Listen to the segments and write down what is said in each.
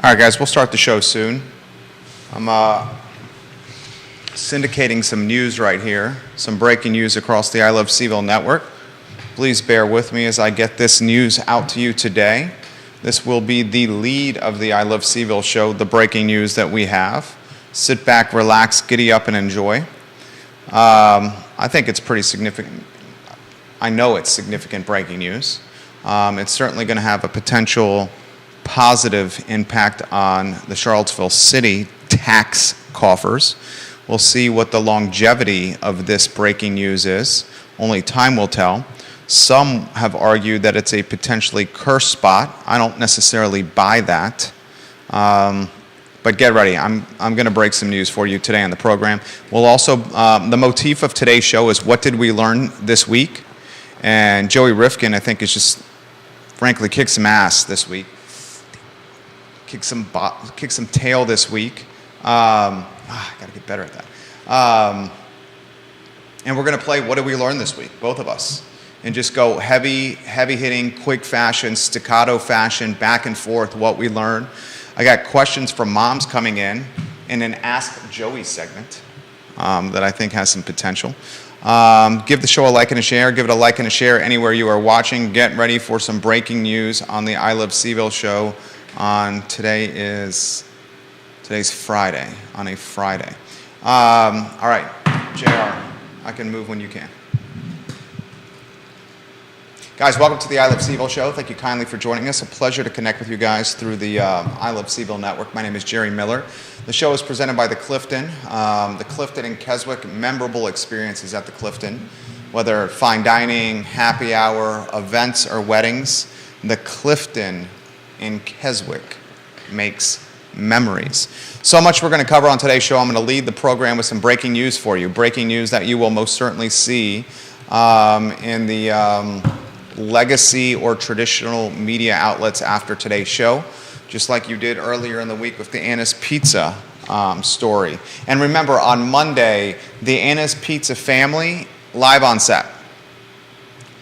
All right, guys, we'll start the show soon. I'm syndicating some news right here, some breaking news across the I Love Seville network. Please bear with me as I get this news out to you today. This will be the lead of the I Love Seville show, the breaking news that we have. Sit back, relax, giddy up, and enjoy. I think it's pretty significant. I know it's significant breaking news. It's certainly going to have a potential positive impact on the Charlottesville city tax coffers. We'll see what the longevity of this breaking news is. Only time will tell. Some have argued that it's a potentially cursed spot. I don't necessarily buy that. But get ready. I'm going to break some news for you today on the program. We'll also, the motif of today's show is what did we learn this week? And Joey Rifkin, I think, is just, frankly, kicked some ass this week. Kick some tail this week. I got to get better at that. And we're going to play What Did We Learn This Week, both of us, and just go heavy hitting, quick fashion, staccato fashion, back and forth, what we learned. I got questions from moms coming in an Ask Joey segment that I think has some potential. Give the show a like and a share. Give it a like and a share anywhere you are watching. Get ready for some breaking news on the I Love Seville show. Today's Friday, on a Friday. All right, JR, I can move when you can. Guys, welcome to the I Love Seville show. Thank you kindly for joining us. A pleasure to connect with you guys through the I Love Seville network. My name is Jerry Miller. The show is presented by the Clifton. The Clifton in Keswick, memorable experiences at the Clifton. Whether fine dining, happy hour, events, or weddings, the Clifton in Keswick makes memories. So much we're going to cover on today's show. I'm going to lead the program with some breaking news for you. Breaking news that you will most certainly see in the legacy or traditional media outlets after today's show, just like you did earlier in the week with the Anna's Pizza story. And remember, on Monday, the Anna's Pizza family live on set.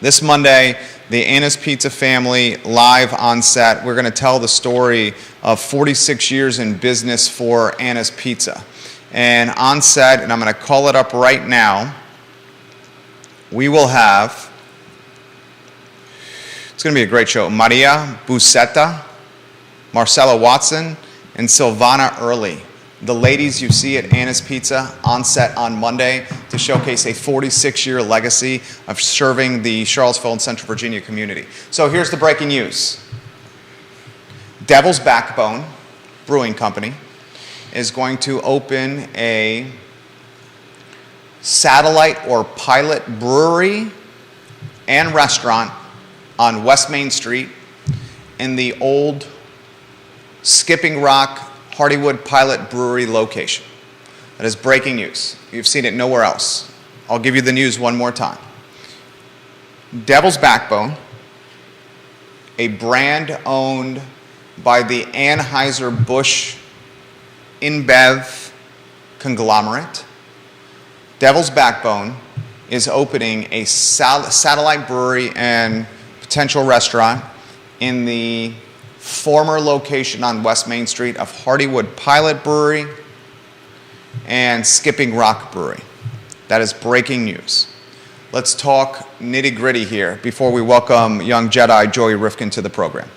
This Monday, the Anna's Pizza family live on set. We're going to tell the story of 46 years in business for Anna's Pizza. And on set, and I'm going to call it up right now, we will have, it's going to be a great show, Maria Busetta, Marcella Watson, and Silvana Early. The ladies you see at Anna's Pizza on set on Monday to showcase a 46-year legacy of serving the Charlottesville and Central Virginia community. So here's the breaking news. Devil's Backbone Brewing Company is going to open a satellite or pilot brewery and restaurant on West Main Street in the old Skipping Rock Hardywood Pilot Brewery location. That is breaking news. You've seen it nowhere else. I'll give you the news one more time. Devil's Backbone, a brand owned by the Anheuser-Busch InBev conglomerate. Devil's Backbone is opening a satellite brewery and potential restaurant in the former location on West Main Street of Hardywood Pilot Brewery and Skipping Rock Brewery. That is breaking news. Let's talk nitty-gritty here before we welcome young Jedi Joey Rifkin to the program.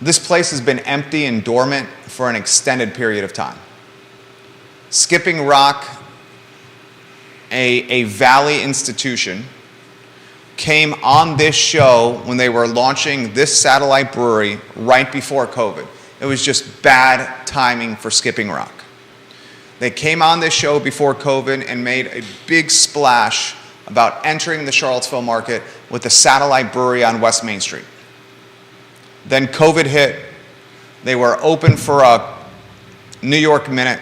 This place has been empty and dormant for an extended period of time. Skipping Rock, a Valley institution, came on this show when they were launching this satellite brewery right before COVID. It was just bad timing for Skipping Rock. They came on this show before COVID and made a big splash about entering the Charlottesville market with a satellite brewery on West Main Street. Then COVID hit. They were open for a New York minute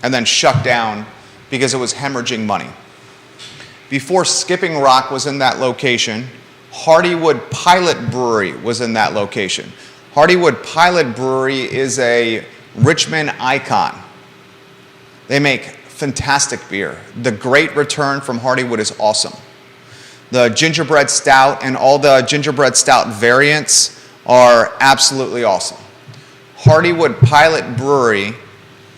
and then shut down because it was hemorrhaging money. Before Skipping Rock was in that location, Hardywood Pilot Brewery was in that location. Hardywood Pilot Brewery is a Richmond icon. They make fantastic beer. The Great Return from Hardywood is awesome. The gingerbread stout and all the gingerbread stout variants are absolutely awesome. Hardywood Pilot Brewery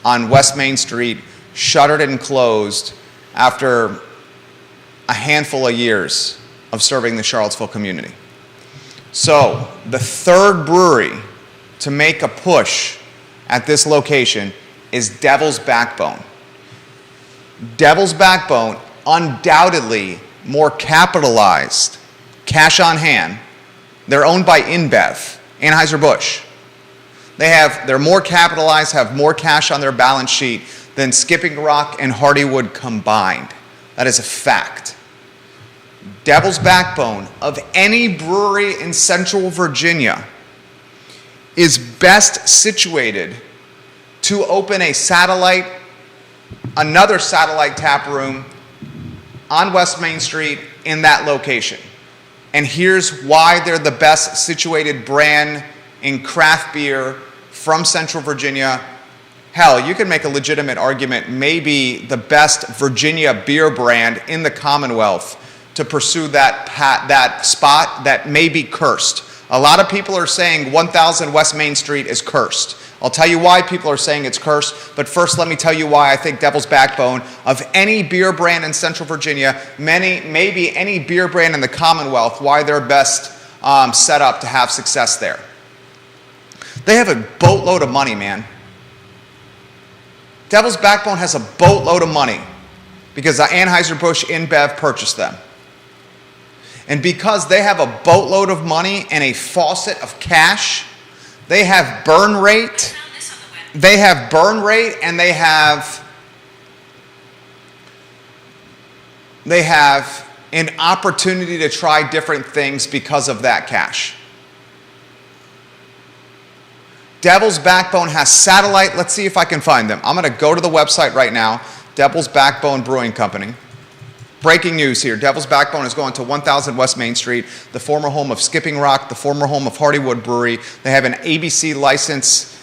on West Main Street shuttered and closed after a handful of years of serving the Charlottesville community. So the third brewery to make a push at this location is Devil's Backbone. Devil's Backbone, undoubtedly more capitalized, cash on hand. They're owned by InBev, Anheuser-Busch. They're more capitalized, have more cash on their balance sheet than Skipping Rock and Hardywood combined. That is a fact. Devil's Backbone, of any brewery in Central Virginia, is best situated to open another satellite tap room on West Main Street in that location. And here's why they're the best situated brand in craft beer from Central Virginia. Hell, you can make a legitimate argument, maybe the best Virginia beer brand in the Commonwealth to pursue that spot that may be cursed. A lot of people are saying 1000 West Main Street is cursed. I'll tell you why people are saying it's cursed, but first let me tell you why I think Devil's Backbone, of any beer brand in Central Virginia, maybe any beer brand in the Commonwealth, why they're best set up to have success there. They have a boatload of money, man. Devil's Backbone has a boatload of money because the Anheuser-Busch InBev purchased them. And because they have a boatload of money and a faucet of cash, they have burn rate. They have burn rate, and they have an opportunity to try different things because of that cash. Devil's Backbone has satellite. Let's see if I can find them. I'm going to go to the website right now. Devil's Backbone Brewing Company. Breaking news here. Devil's Backbone is going to 1000 West Main Street, the former home of Skipping Rock, the former home of Hardywood Brewery. They have an ABC license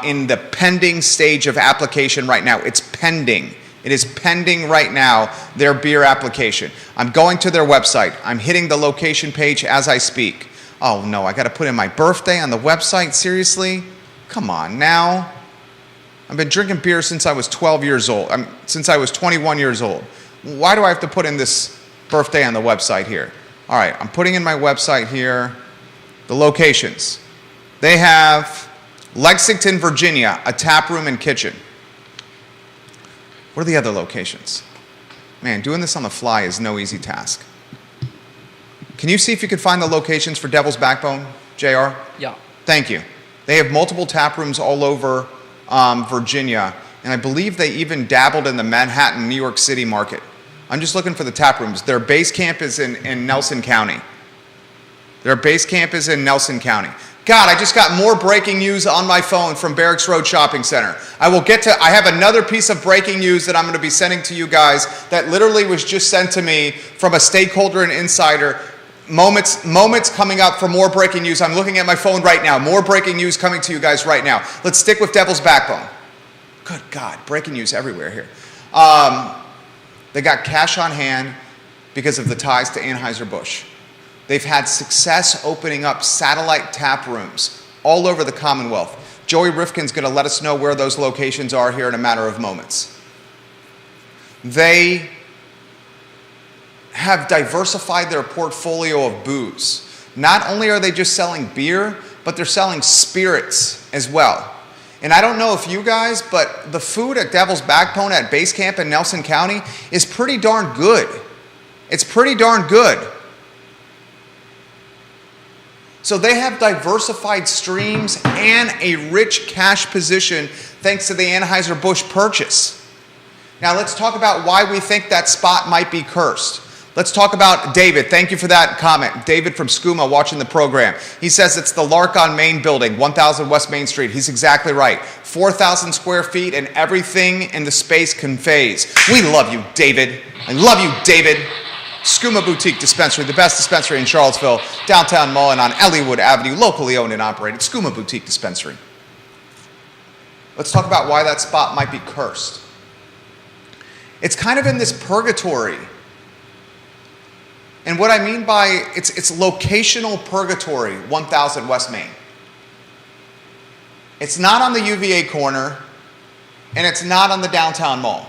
in the pending stage of application right now. It's pending. It is pending right now, their beer application. I'm going to their website. I'm hitting the location page as I speak. Oh no, I got to put in my birthday on the website? Seriously? Come on now. I've been drinking beer since I was 12 years old. Since I was 21 years old. Why do I have to put in this birthday on the website here? All right, I'm putting in my website here the locations. They have Lexington, Virginia, a tap room and kitchen. What are the other locations? Man, doing this on the fly is no easy task. Can you see if you can find the locations for Devil's Backbone, JR? Yeah. Thank you. They have multiple tap rooms all over Virginia, and I believe they even dabbled in the Manhattan, New York City market. I'm just looking for the tap rooms. Their base camp is in Nelson County. Their base camp is in Nelson County. God, I just got more breaking news on my phone from Barracks Road Shopping Center. I have another piece of breaking news that I'm going to be sending to you guys that literally was just sent to me from a stakeholder and insider. Moments coming up for more breaking news. I'm looking at my phone right now. More breaking news coming to you guys right now. Let's stick with Devil's Backbone. Good God, breaking news everywhere here. They got cash on hand because of the ties to Anheuser-Busch. They've had success opening up satellite tap rooms all over the Commonwealth. Joey Rifkin's going to let us know where those locations are here in a matter of moments. They have diversified their portfolio of booze. Not only are they just selling beer, but they're selling spirits as well. And I don't know if you guys, but the food at Devil's Backbone at Base Camp in Nelson County is pretty darn good. It's pretty darn good. So they have diversified streams and a rich cash position thanks to the Anheuser-Busch purchase. Now let's talk about why we think that spot might be cursed. Let's talk about David. Thank you for that comment. David from Skooma watching the program. He says it's the Lark on Main building, 1000 West Main Street. He's exactly right. 4,000 square feet and everything in the space conveys. We love you, David. I love you, David. Skooma Boutique Dispensary, the best dispensary in Charlottesville, downtown Mullen on Elliowood Avenue, locally owned and operated. Skooma Boutique Dispensary. Let's talk about why that spot might be cursed. It's kind of in this purgatory And what I mean by it's locational purgatory, 1000 West Main. It's not on the UVA corner, and it's not on the downtown mall.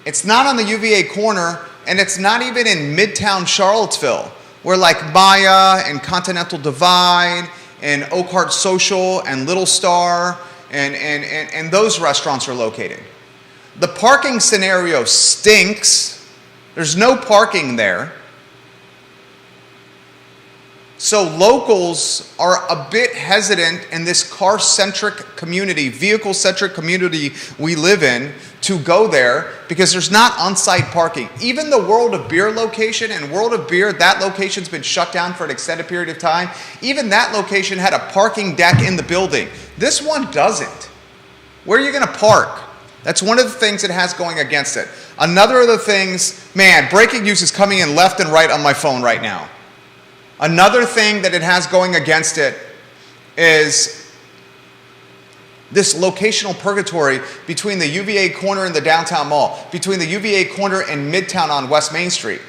It's not on the UVA corner, and it's not even in Midtown Charlottesville, where like Maya and Continental Divide and Oakhart Social and Little Star and those restaurants are located. The parking scenario stinks. There's no parking there. So locals are a bit hesitant in this car-centric community, vehicle-centric community we live in to go there because there's not on-site parking. Even the World of Beer location, and World of Beer, that location's been shut down for an extended period of time. Even that location had a parking deck in the building. This one doesn't. Where are you going to park? That's one of the things it has going against it. Another of the things, man, breaking news is coming in left and right on my phone right now. Another thing that it has going against it is this locational purgatory between the UVA corner and the downtown mall, between the UVA corner and Midtown on West Main Street.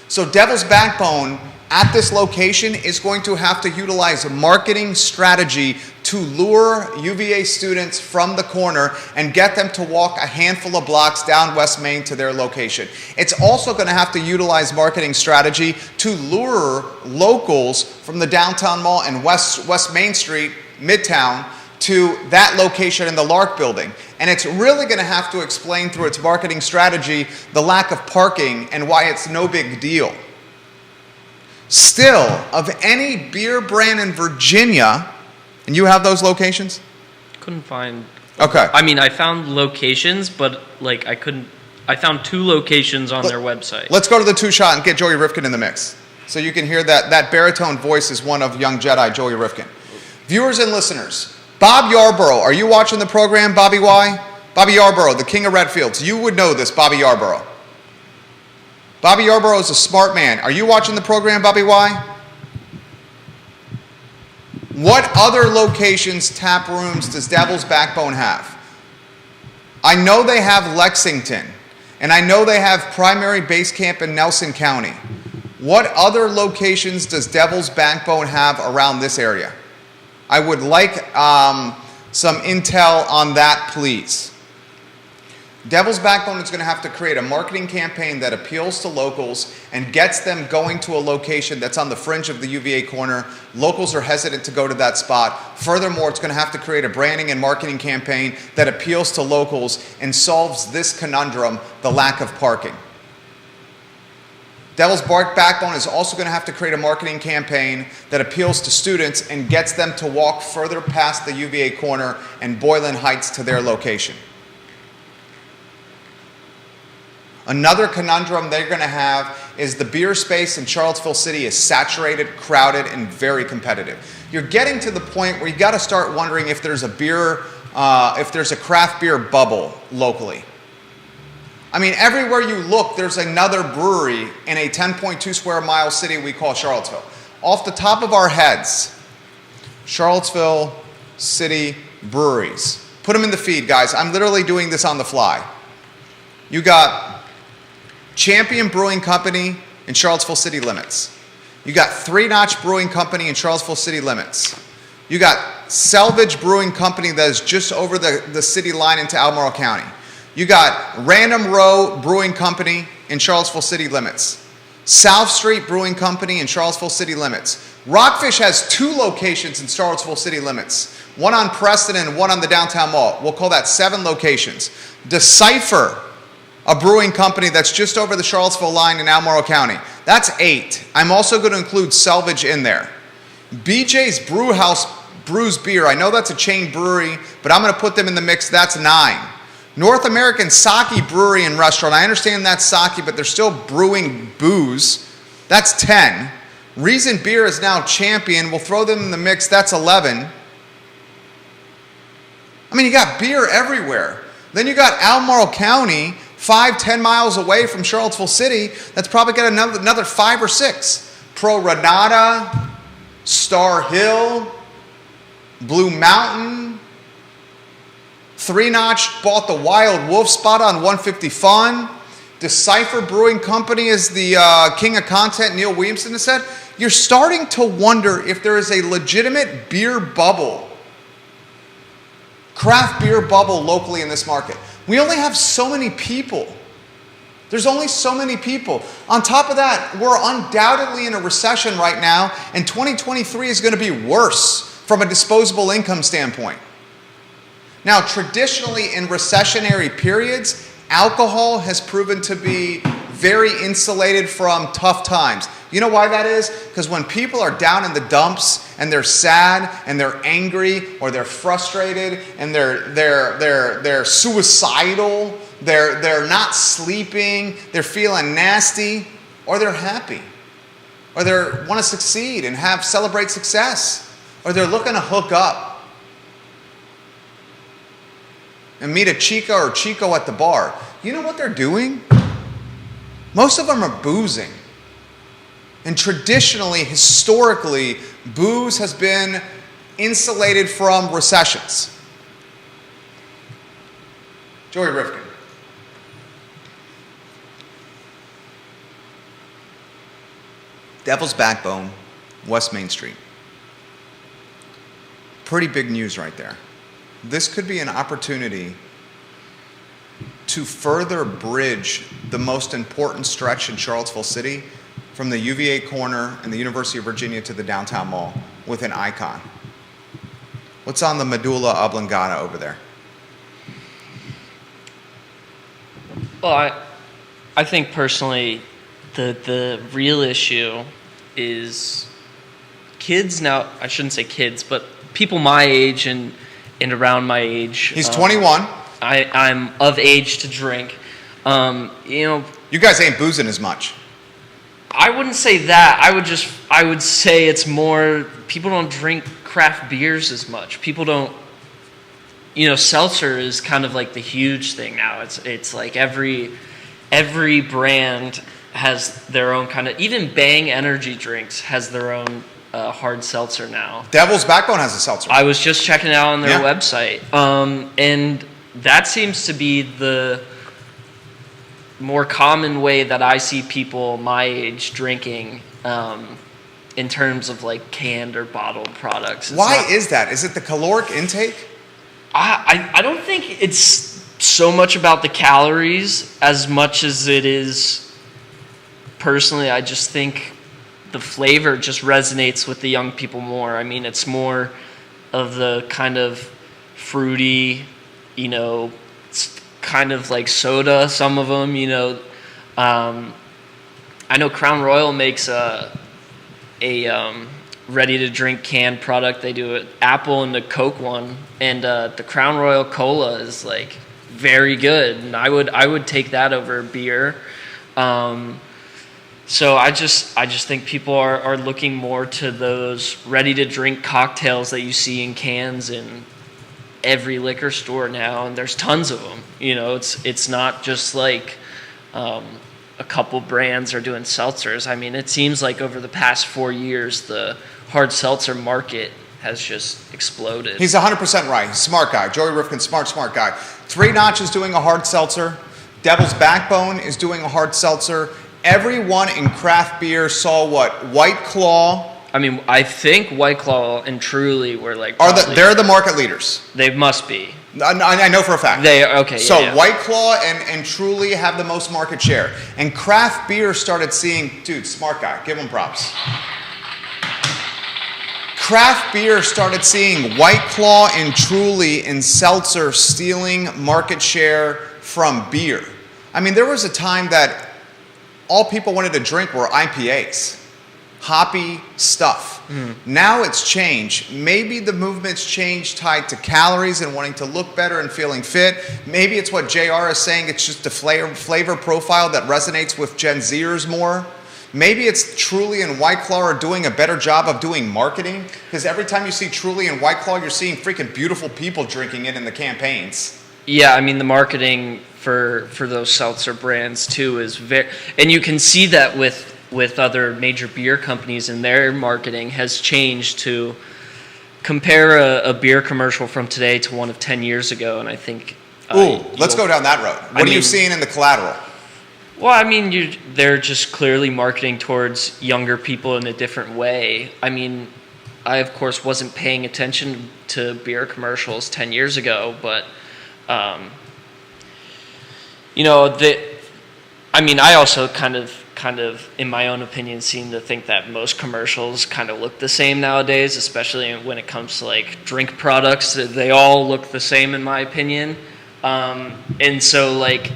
So Devil's Backbone at this location is going to have to utilize a marketing strategy to lure UVA students from the corner and get them to walk a handful of blocks down West Main to their location. It's also going to have to utilize marketing strategy to lure locals from the downtown mall and West Main Street, Midtown, to that location in the Lark building. And it's really going to have to explain through its marketing strategy the lack of parking and why it's no big deal. Still, of any beer brand in Virginia, and you have those locations? Couldn't find. Okay. I mean, I found locations, but like I found 2 locations on their website. Let's go to the 2-shot and get Joey Rifkin in the mix. So you can hear that baritone voice is one of young Jedi, Joey Rifkin. Viewers and listeners, Bob Yarborough, are you watching the program, Bobby Y? Bobby Yarborough, the king of Redfields. You would know this, Bobby Yarborough. Bobby Yarborough is a smart man. Are you watching the program, Bobby Y? What other locations, tap rooms, does Devil's Backbone have? I know they have Lexington, and I know they have primary base camp in Nelson County. What other locations does Devil's Backbone have around this area? I would like some intel on that, please. Devil's Backbone is going to have to create a marketing campaign that appeals to locals and gets them going to a location that's on the fringe of the UVA corner. Locals are hesitant to go to that spot. Furthermore, it's going to have to create a branding and marketing campaign that appeals to locals and solves this conundrum, the lack of parking. Devil's Backbone is also going to have to create a marketing campaign that appeals to students and gets them to walk further past the UVA corner and Boylan Heights to their location. Another conundrum they're going to have is the beer space in Charlottesville City is saturated, crowded, and very competitive. You're getting to the point where you got to start wondering if there's a craft beer bubble locally. I mean, everywhere you look, there's another brewery in a 10.2 square mile city we call Charlottesville. Off the top of our heads, Charlottesville City breweries. Put them in the feed, guys. I'm literally doing this on the fly. You got Champion Brewing Company in Charlottesville city limits. You got Three Notch Brewing Company in Charlottesville city limits. You got Selvage Brewing Company that is just over the city line into Albemarle County. You got Random Row Brewing Company in Charlottesville city limits. South Street Brewing Company in Charlottesville city limits. Rockfish has 2 locations in Charlottesville city limits. One on Preston and one on the downtown mall. We'll call that 7 locations. Decipher, a brewing company that's just over the Charlottesville line in Albemarle County. That's 8. I'm also going to include Selvage in there. BJ's Brew House brews beer. I know that's a chain brewery, but I'm going to put them in the mix. That's 9. North American Sake Brewery and Restaurant. I understand that's sake, but they're still brewing booze. That's 10. Reason Beer is now Champion. We'll throw them in the mix. That's 11. I mean, you got beer everywhere. Then you got Albemarle County, 5-10 miles away from Charlottesville City. That's probably got another 5 or 6. Pro Renata, Star Hill, Blue Mountain. Three Notch bought the Wild Wolf spot on 150 Fun. Decipher Brewing Company is the king of content, Neil Williamson has said, you're starting to wonder if there is a legitimate beer bubble, craft beer bubble locally in this market. We only have so many people. There's only so many people. On top of that, we're undoubtedly in a recession right now, and 2023 is going to be worse from a disposable income standpoint. Now, traditionally in recessionary periods, alcohol has proven to be very insulated from tough times. You know why that is? Because when people are down in the dumps and they're sad and they're angry or they're frustrated and they're suicidal, they're not sleeping, they're feeling nasty, or they're happy, or they want to succeed and celebrate success, or they're looking to hook up and meet a chica or chico at the bar. You know what they're doing? Most of them are boozing. And traditionally, historically, booze has been insulated from recessions. Joey Rifkin. Devil's Backbone, West Main Street. Pretty big news right there. This could be an opportunity to further bridge the most important stretch in Charlottesville City from the UVA corner and the University of Virginia to the downtown mall with an icon. What's on the medulla oblongata over there? Well, I think personally the real issue is kids now. I shouldn't say kids, but people my age and around my age. He's 21. I'm of age to drink. You guys ain't boozing as much. I wouldn't say that. I would say it's more people don't drink craft beers as much. People don't. Seltzer is kind of like the huge thing now. It's like every brand has their own kind of. Even Bang energy drinks has their own hard seltzer now. Devil's Backbone has a seltzer. I was just checking it out on their website, and that seems to be the more common way that I see people my age drinking in terms of like canned or bottled products. Why is that? Is it the caloric intake? I don't think it's so much about the calories as much as it is, personally, I just think the flavor just resonates with the young people more. I mean, it's more of the kind of fruity, it's kind of like soda, some of them, I know Crown Royal makes a ready-to-drink canned product. They do an apple and the Coke one, and the Crown Royal Cola is like very good, and I would take that over beer. So I just think people are looking more to those ready-to-drink cocktails that you see in cans in every liquor store now, and there's tons of them. It's not just like a couple brands are doing seltzers. I mean, it seems like over the past 4 years, the hard seltzer market has just exploded. He's 100% right. He's a smart guy. Joey Rifkin, smart guy. Three Notch is doing a hard seltzer. Devil's Backbone is doing a hard seltzer. Everyone in craft beer saw what? White Claw. I mean, I think White Claw and Truly were like... They're the market leaders. They must be. I know for a fact. Okay. So yeah. White Claw and Truly have the most market share. And craft beer started seeing... Dude, smart guy. Give him props. Craft beer started seeing White Claw and Truly and seltzer stealing market share from beer. I mean, there was a time that all people wanted to drink were IPAs. Hoppy stuff. Now it's changed. Maybe the movement's changed tied to calories and wanting to look better and feeling fit. Maybe it's what JR is saying. It's just a flavor profile that resonates with Gen Zers more. Maybe it's Truly and White Claw are doing a better job of doing marketing, because every time you see Truly and White Claw, you're seeing freaking beautiful people drinking it in the campaigns. Yeah, I mean, the marketing for those seltzer brands too is very, and you can see that with other major beer companies, and their marketing has changed to compare a beer commercial from today to one of 10 years ago, and I think... let's go down that road. What are you seeing in the collateral? Well, I mean, they're just clearly marketing towards younger people in a different way. I mean, I, of course, wasn't paying attention to beer commercials 10 years ago, but, I also kind of, in my own opinion, seem to think that most commercials kind of look the same nowadays, especially when it comes to, like, drink products. They all look the same, in my opinion. And so, like,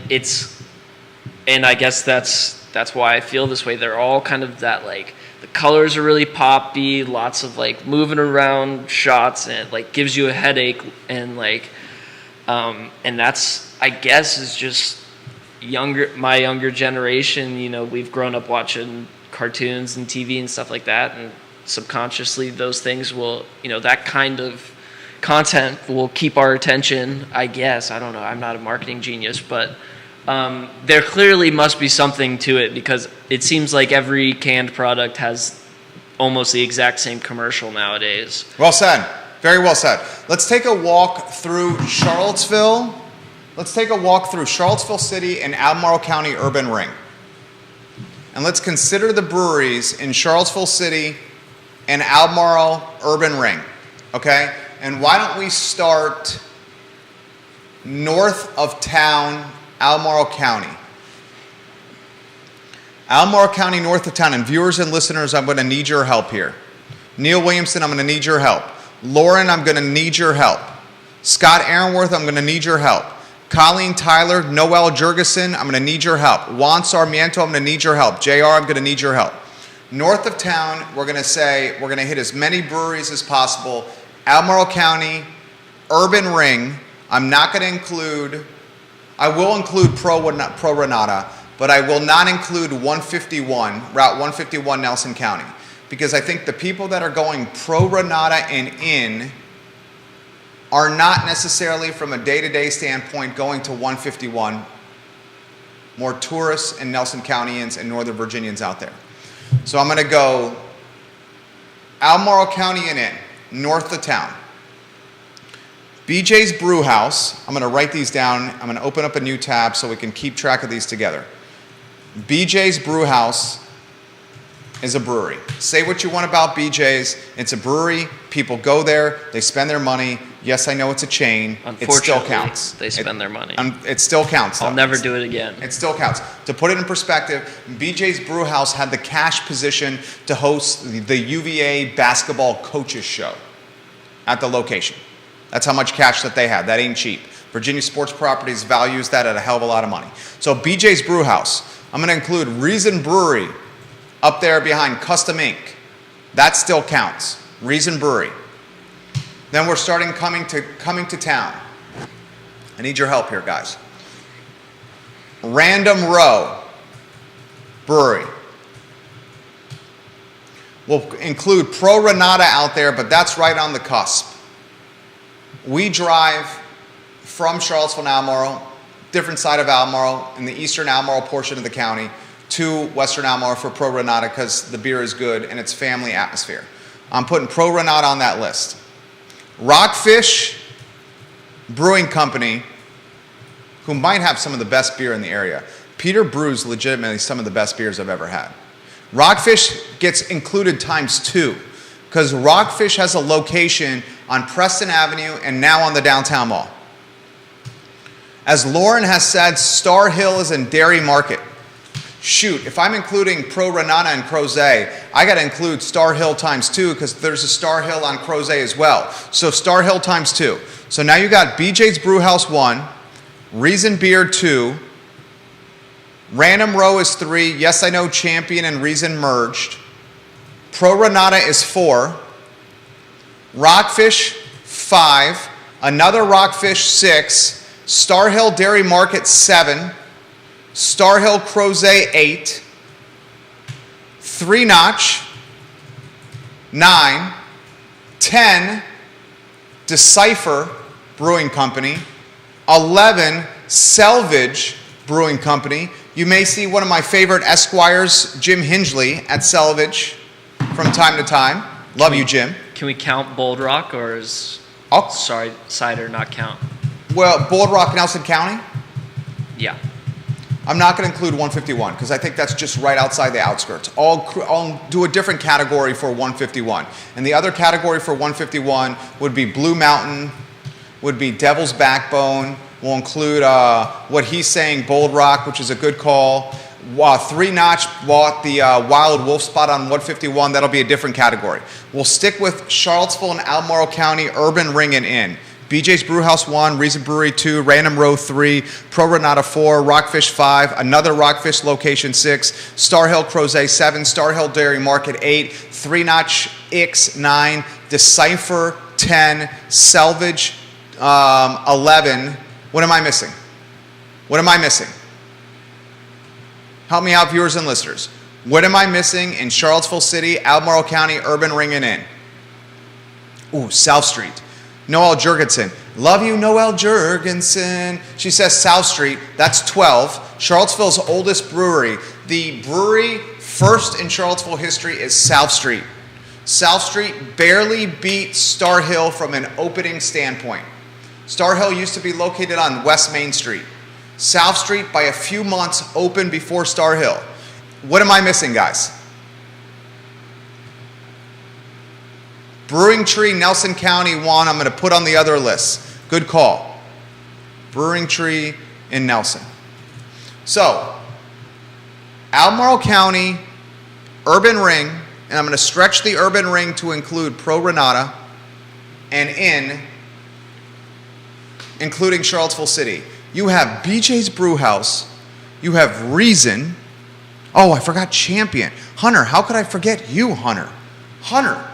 and I guess that's why I feel this way. They're all kind of that, like, the colors are really poppy, lots of, like, moving around shots, and it, like, gives you a headache, and, like, and that's, I guess, is just my younger generation. We've grown up watching cartoons and TV and stuff like that, and subconsciously those things will, that kind of content will keep our attention, I guess. I don't know. I'm not a marketing genius, but there clearly must be something to it, because it seems like every canned product has almost the exact same commercial nowadays. Well said. Very well said. Let's take a walk through Charlottesville. Let's take a walk through Charlottesville City and Albemarle County urban ring. And let's consider the breweries in Charlottesville City and Albemarle urban ring. Okay? And why don't we start north of town, Albemarle County. Albemarle County, north of town. And viewers and listeners, I'm going to need your help here. Neil Williamson, I'm going to need your help. Lauren, I'm going to need your help. Scott Aaronworth, I'm going to need your help. Colleen Tyler, Noel Jurgensen, I'm going to need your help. Juan Sarmiento, I'm going to need your help. JR, I'm going to need your help. North of town, we're going to hit as many breweries as possible. Albemarle County, urban ring. I'm not going to include, I will include Pro Renata, but I will not include Route 151 Nelson County. Because I think the people that are going Pro Renata and in are not necessarily, from a day-to-day standpoint, going to 151. More tourists and Nelson Countyans and Northern Virginians out there. So I'm going to go Albemarle County and in, north of town. BJ's Brew House, I'm going to write these down. I'm going to open up a new tab so we can keep track of these together. BJ's Brew House is a brewery. Say what you want about BJ's. It's a brewery. People go there. They spend their money. Yes, I know it's a chain. It still counts. They spend their money. It still counts, though. I'll never do it again. It still counts. To put it in perspective, BJ's Brew House had the cash position to host the UVA basketball coaches show at the location. That's how much cash that they had. That ain't cheap. Virginia Sports Properties values that at a hell of a lot of money. So BJ's Brew House. I'm going to include Reason Brewery up there behind Custom Inc. That still counts. Reason Brewery. Then we're starting coming to town. I need your help here, guys. Random Row Brewery. We'll include Pro Renata out there, but that's right on the cusp. We drive from Charlottesville and Albemarle, different side of Albemarle, in the eastern Albemarle portion of the county, to Western Albemarle for Pro Renata because the beer is good and it's family atmosphere. I'm putting Pro Renata on that list. Rockfish Brewing Company, who might have some of the best beer in the area. Peter brews legitimately some of the best beers I've ever had. Rockfish gets included ×2 because Rockfish has a location on Preston Avenue and now on the downtown mall. As Lauren has said, Star Hill is in Dairy Market. Shoot, if I'm including Pro Renata and Crozet, I got to include Star Hill ×2 because there's a Star Hill on Crozet as well. So Star Hill ×2. So now you got BJ's Brewhouse 1, Reason Beer 2, Random Row is 3. Yes, I know Champion and Reason merged. Pro Renata is 4. Rockfish 5. Another Rockfish 6. Star Hill Dairy Market 7. Star Hill Crozet 8, 3 Notch 9, 10 Decipher Brewing Company, 11 Selvage Brewing Company. You may see one of my favorite Esquires, Jim Hingley, at Selvage from time to time. Love you, Jim. Can we count Bold Rock, or is cider not count? Well, Bold Rock, Nelson County? Yeah. I'm not going to include 151 because I think that's just right outside the outskirts. I'll do a different category for 151. And the other category for 151 would be Blue Mountain, would be Devil's Backbone. We'll include what he's saying, Bold Rock, which is a good call. Three Notch bought the Wild Wolf spot on 151. That'll be a different category. We'll stick with Charlottesville and Albemarle County, Urban Ring and Inn. BJ's Brewhouse 1, Reason Brewery 2, Random Row 3, Pro Renata 4, Rockfish 5, another Rockfish location 6, Star Hill Crozet 7, Star Hill Dairy Market 8, Three Notch X 9, Decipher 10, Selvage 11. What am I missing? What am I missing? Help me out, viewers and listeners. What am I missing in Charlottesville City, Albemarle County, Urban Ring and Inn? Ooh, South Street. Noelle Jurgensen. Love you, Noelle Jurgensen. She says South Street. That's 12. Charlottesville's oldest brewery. The brewery first in Charlottesville history is South Street. South Street barely beat Star Hill from an opening standpoint. Star Hill used to be located on West Main Street. South Street, by a few months, opened before Star Hill. What am I missing, guys? Brewing Tree, Nelson County, one I'm going to put on the other list. Good call. Brewing Tree in Nelson. So, Albemarle County, Urban Ring, and I'm going to stretch the Urban Ring to include Pro Renata and Inn, including Charlottesville City. You have BJ's Brewhouse. You have Reason. Oh, I forgot Champion. Hunter, how could I forget you, Hunter? Hunter.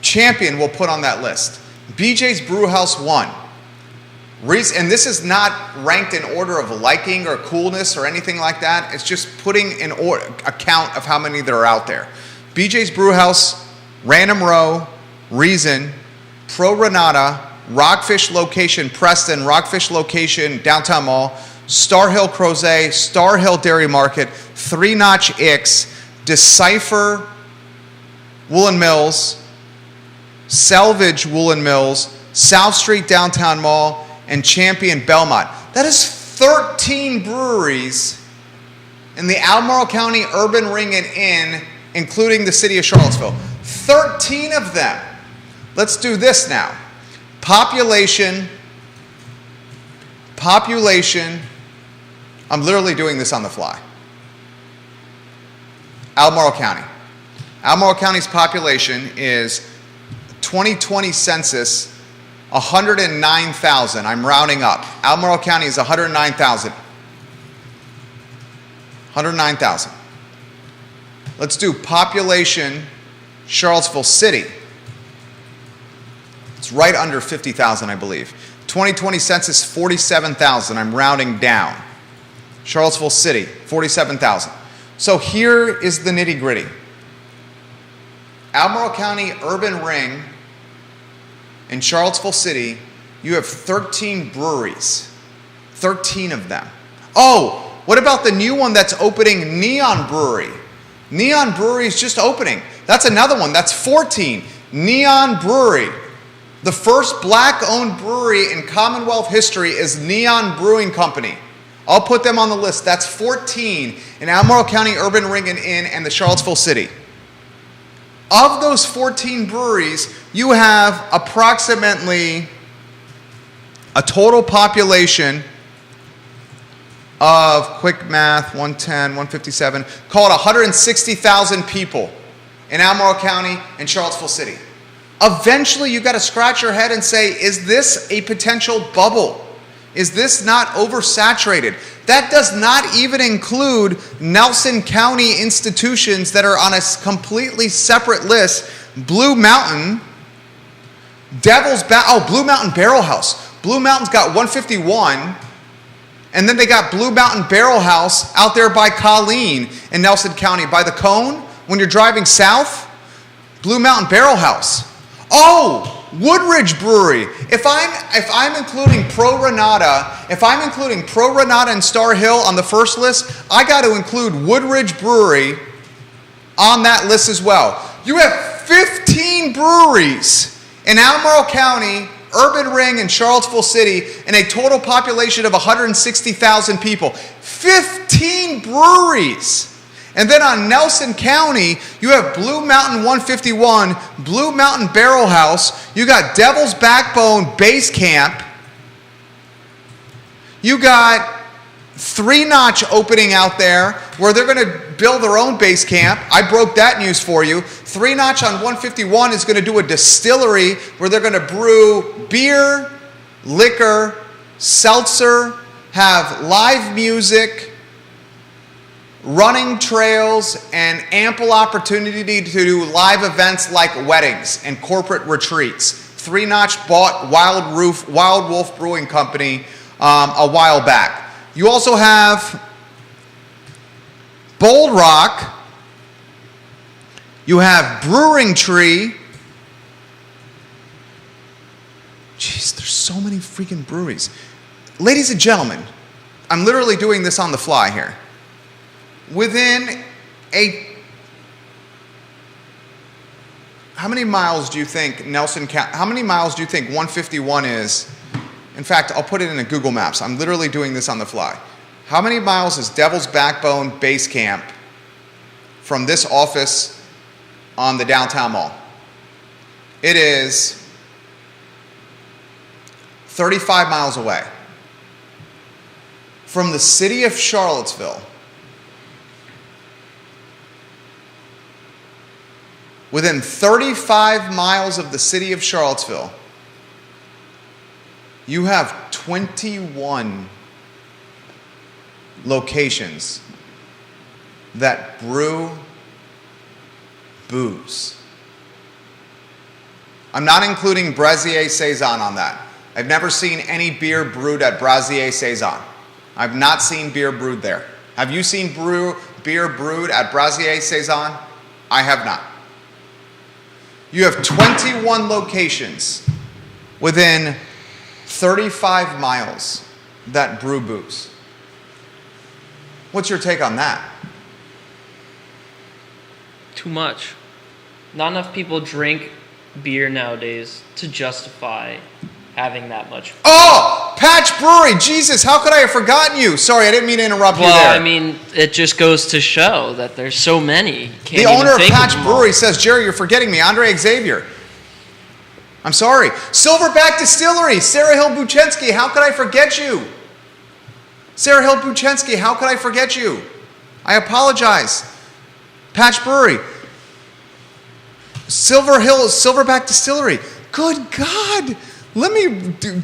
Champion we'll put on that list. BJ's Brewhouse 1. And this is not ranked in order of liking or coolness or anything like that. It's just putting in a count of how many that are out there. BJ's Brewhouse, Random Row, Reason, Pro Renata, Rockfish location Preston, Rockfish location Downtown Mall, Star Hill Crozet, Star Hill Dairy Market, Three Notch X, Decipher Woolen Mills, Selvage Woolen Mills, South Street Downtown Mall, and Champion Belmont. That is 13 breweries in the Albemarle County Urban Ring and Inn, including the city of Charlottesville. 13 of them. Let's do this now. Population. I'm literally doing this on the fly. Albemarle County. Albemarle County's population is 2020 census, 109,000. I'm rounding up. Albemarle County is 109,000. 109,000. Let's do population, Charlottesville City. It's right under 50,000, I believe. 2020 census, 47,000. I'm rounding down. Charlottesville City, 47,000. So here is the nitty-gritty. Albemarle County Urban Ring in Charlottesville City, you have 13 breweries. 13 of them. Oh, what about the new one that's opening, Neon Brewery? Neon Brewery is just opening. That's another one. That's 14. Neon Brewery. The first black-owned brewery in Commonwealth history is Neon Brewing Company. I'll put them on the list. That's 14 in Albemarle County Urban Ring and Inn and the Charlottesville City. Of those 14 breweries, you have approximately a total population of, quick math, 110, 157, call it 160,000 people in Albemarle County and Charlottesville City. Eventually, you've got to scratch your head and say, is this a potential bubble? Is this not oversaturated? That does not even include Nelson County institutions that are on a completely separate list. Blue Mountain, Blue Mountain Barrel House. Blue Mountain's got 151, and then they got Blue Mountain Barrel House out there by Colleen in Nelson County, by the Cone. When you're driving south, Blue Mountain Barrel House. Oh, Woodridge Brewery. If I'm including Pro Renata and Star Hill on the first list, I got to include Woodridge Brewery on that list as well. You have 15 breweries in Albemarle County, urban ring in Charlottesville City and a total population of 160,000 people. 15 breweries. And then on Nelson County, you have Blue Mountain 151, Blue Mountain Barrel House. You got Devil's Backbone Base Camp. You got Three Notch opening out there where they're going to build their own base camp. I broke that news for you. Three Notch on 151 is going to do a distillery where they're going to brew beer, liquor, seltzer, have live music, running trails, and ample opportunity to do live events like weddings and corporate retreats. Three Notch bought Wild Wolf Brewing Company a while back. You also have Bold Rock. You have Brewing Tree. Jeez, there's so many freaking breweries. Ladies and gentlemen, I'm literally doing this on the fly here. Within how many miles do you think how many miles do you think 151 is? In fact, I'll put it in a Google Maps. I'm literally doing this on the fly. How many miles is Devil's Backbone Base Camp from this office on the downtown mall? It is 35 miles away. From the city of Charlottesville, within 35 miles of the city of Charlottesville, you have 21 locations that brew booze. I'm not including Brasier Saison on that. I've never seen any beer brewed at Brasier Saison. I've not seen beer brewed there. Have you seen beer brewed at Brasier Saison? I have not. You have 21 locations within 35 miles that brew booze. What's your take on that? Too much. Not enough people drink beer nowadays to justify having that much. Oh, Patch Brewery. Jesus, how could I have forgotten you? Sorry, I didn't mean to interrupt you there. Well, I mean, it just goes to show that there's so many. The owner of Patch Brewery says, Jerry, you're forgetting me. Andre Xavier. I'm sorry. Silverback Distillery. Sarah Hill Buchensky. How could I forget you? Sarah Hill Buchensky. How could I forget you? I apologize. Patch Brewery. Silverback Distillery. Good God.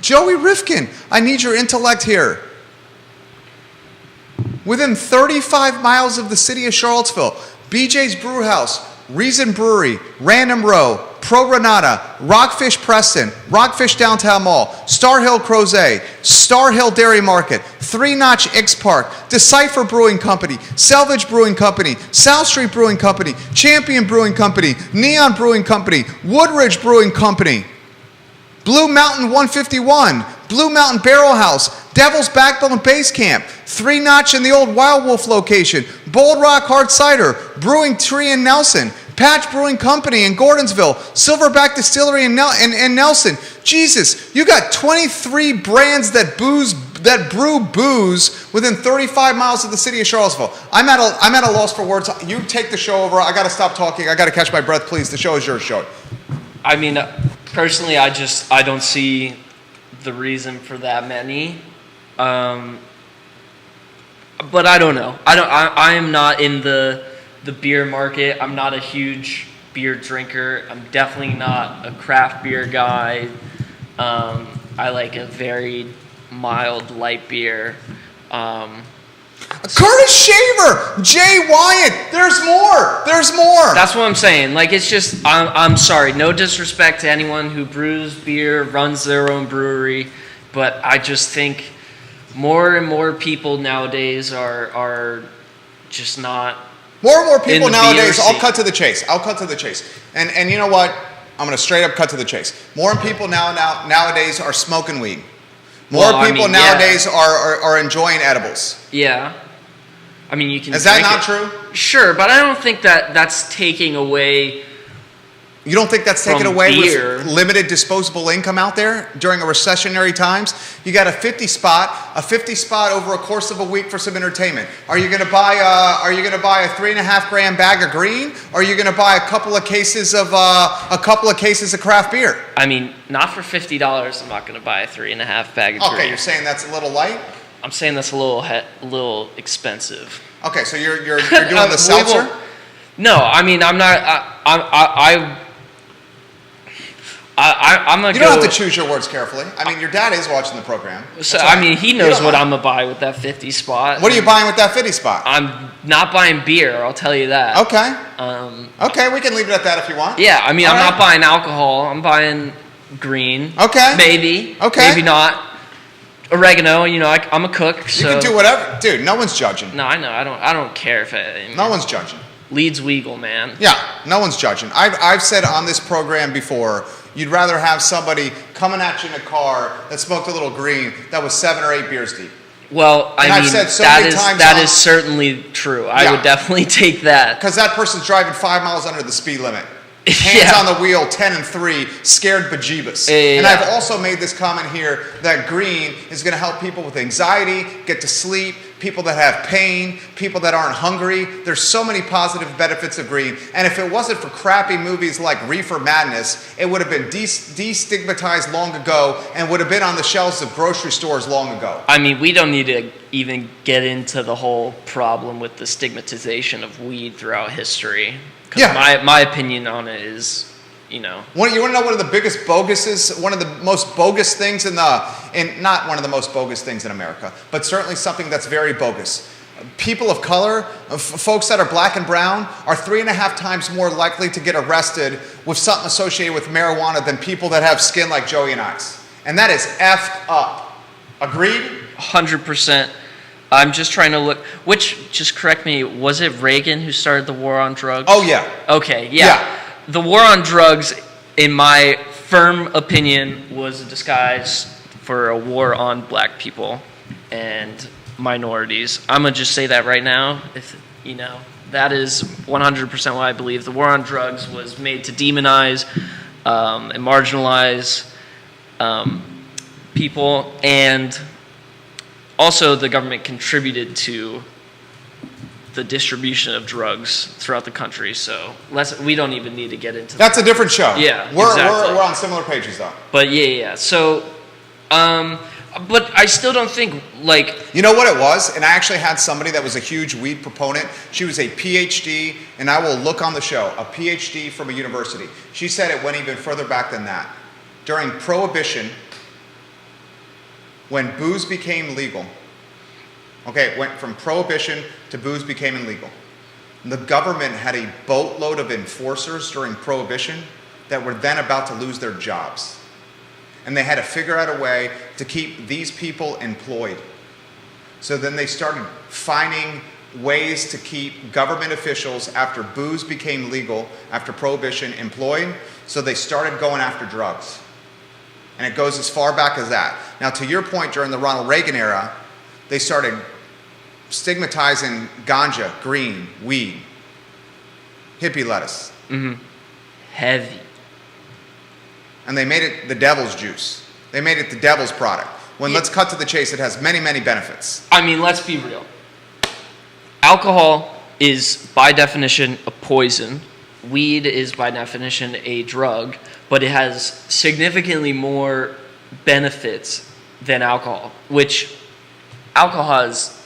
Joey Rifkin, I need your intellect here. Within 35 miles of the city of Charlottesville, BJ's Brewhouse, Reason Brewery, Random Row, Pro Renata, Rockfish Preston, Rockfish Downtown Mall, Star Hill Crozet, Star Hill Dairy Market, Three Notch X Park, Decipher Brewing Company, Salvage Brewing Company, South Street Brewing Company, Champion Brewing Company, Neon Brewing Company, Woodridge Brewing Company, Blue Mountain 151, Blue Mountain Barrel House, Devil's Backbone Base Camp, Three Notch in the old Wild Wolf location, Bold Rock Hard Cider, Brewing Tree in Nelson, Patch Brewing Company in Gordonsville, Silverback Distillery in Nelson. Jesus, you got 23 brands that brew booze within 35 miles of the city of Charlottesville. I'm at a loss for words. You take the show over. I got to stop talking. I got to catch my breath, please. The show is yours, Joey. I mean, personally, I don't see the reason for that many. But I don't know. I am not in the beer market. I'm not a huge beer drinker. I'm definitely not a craft beer guy. I like a very mild light beer. Curtis Shaver, Jay Wyatt. There's more. That's what I'm saying. Like, it's just, I'm sorry. No disrespect to anyone who brews beer, runs their own brewery, but I just think more and more people nowadays are just not. More and more people nowadays. I'll cut to the chase. And you know what? I'm going to straight up cut to the chase. More people nowadays are smoking weed. More people nowadays are enjoying edibles. Yeah. I mean, you can. Is that not true? Sure, but I don't think that's taking away You don't think that's taken From away beer. with limited disposable income out there during a recessionary times? You got a 50 spot over a course of a week for some entertainment. Are you going to buy a 3.5 gram bag of green? Or are you going to buy a couple of cases of craft beer? I mean, not for $50. I'm not going to buy a 3.5 bag of Okay, green. you're saying that's a little light? I'm saying that's a little expensive. Okay, so you're doing the seltzer? No, I mean I'm not. I'm gonna. You don't have to choose your words carefully. I mean, your dad is watching the program. So That's right. I mean, he knows what I'm gonna buy with that 50 spot. What are you buying with that 50 spot? I'm not buying beer. I'll tell you that. Okay. Okay, we can leave it at that if you want. Yeah, I mean, All I'm right. not buying alcohol. I'm buying green. Okay. Maybe. Okay. Maybe not. Oregano. You know, I'm a cook. You So can do whatever, dude. No one's judging. No, I know. I don't care if it. No one's judging. Leeds Weagle, man. Yeah, no one's judging. I've said on this program before, you'd rather have somebody coming at you in a car that smoked a little green that was 7 or 8 beers deep. Well, And I I've mean, said so that many is times that on- is certainly true. I Yeah. would definitely take that. Because that person's driving 5 miles under the speed limit. Hands Yeah. on the wheel, 10 and 3, scared bejeebus. Yeah. And I've also made this comment here that green is going to help people with anxiety, get to sleep, people that have pain, people that aren't hungry. There's so many positive benefits of green. And if it wasn't for crappy movies like Reefer Madness, it would have been destigmatized long ago and would have been on the shelves of grocery stores long ago. I mean, we don't need to even get into the whole problem with the stigmatization of weed throughout history. 'Cause Yeah. my opinion on it is, you know. You want to know one of the biggest boguses, one of the most bogus things not one of the most bogus things in America, but certainly something that's very bogus. People of color, folks that are black and brown, are 3.5 times more likely to get arrested with something associated with marijuana than people that have skin like Joey and I's. And that is effed up. Agreed? 100%. I'm just trying to look. Just correct me, was it Reagan who started the war on drugs? Oh, yeah. Okay, yeah. Yeah. The war on drugs, in my firm opinion, was a disguise for a war on black people and minorities. I'm going to just say that right now. That is 100% what I believe. The war on drugs was made to demonize and marginalize people, and also the government contributed to the distribution of drugs throughout the country. So we don't even need to get into That's a different show. Yeah, We're exactly. on similar pages, though. But yeah. So, but I still don't think, like... You know what it was? And I actually had somebody that was a huge weed proponent. She was a PhD, and I will look on the show, a PhD from a university. She said it went even further back than that. During Prohibition, when booze became legal, okay, it went from Prohibition to booze became illegal. The government had a boatload of enforcers during Prohibition that were then about to lose their jobs. And they had to figure out a way to keep these people employed. So then they started finding ways to keep government officials, after booze became legal, after Prohibition, employed. So they started going after drugs. And it goes as far back as that. Now, to your point, during the Ronald Reagan era, they started stigmatizing ganja, green, weed, hippie lettuce. Mm-hmm. Heavy. And they made it the devil's juice. They made it the devil's product. When, let's cut to the chase, it has many, many benefits. I mean, let's be real. Alcohol is, by definition, a poison. Weed is, by definition, a drug. But it has significantly more benefits than alcohol, which alcohol has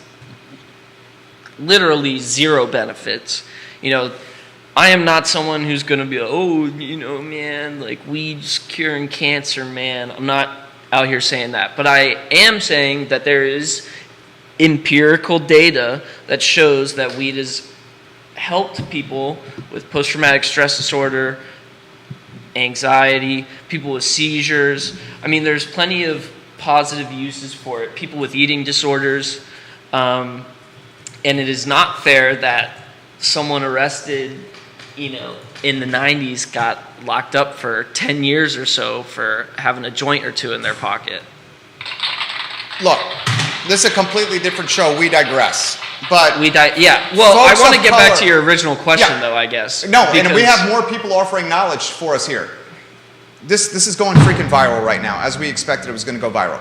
literally zero benefits. You know, I am not someone who's going to be like, oh, you know, man, like weed's curing cancer, man. I'm not out here saying that. But I am saying that there is empirical data that shows that weed has helped people with post-traumatic stress disorder, anxiety, people with seizures. I mean, there's plenty of positive uses for it. People with eating disorders. And it is not fair that someone arrested, you know, in the 90s got locked up for 10 years or so for having a joint or two in their pocket. Look, this is a completely different show. We digress. But yeah. Well, I folks want to of get back color- to your original question, Yeah. though. I guess No, and we because- have more people offering knowledge for us here. This is going freaking viral right now, as we expected it was going to go viral.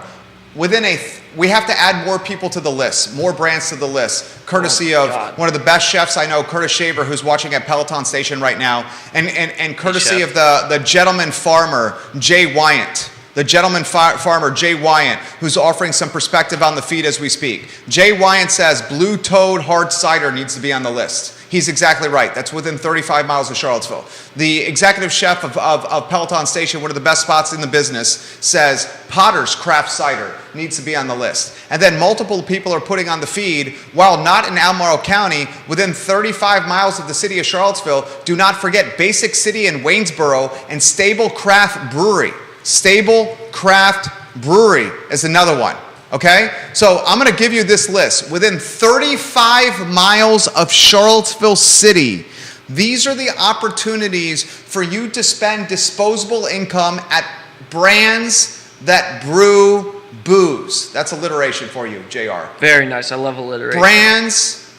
We have to add more people to the list, more brands to the list, courtesy of God. one of the best chefs I know, Curtis Shaver, who's watching at Peloton Station right now, and courtesy chef. of the gentleman farmer, Jay Wyant. The gentleman farmer, Jay Wyant, who's offering some perspective on the feed as we speak. Jay Wyant says Blue Toad Hard Cider needs to be on the list. He's exactly right. That's within 35 miles of Charlottesville. The executive chef of Peloton Station, one of the best spots in the business, says Potter's Craft Cider needs to be on the list. And then multiple people are putting on the feed, while not in Albemarle County, within 35 miles of the city of Charlottesville, do not forget Basic City in Waynesboro and Stable Craft Brewery. Stable Craft Brewery is another one. Okay? So I'm going to give you this list. Within 35 miles of Charlottesville City, these are the opportunities for you to spend disposable income at brands that brew booze. That's alliteration for you, JR. Very nice. I love alliteration. Brands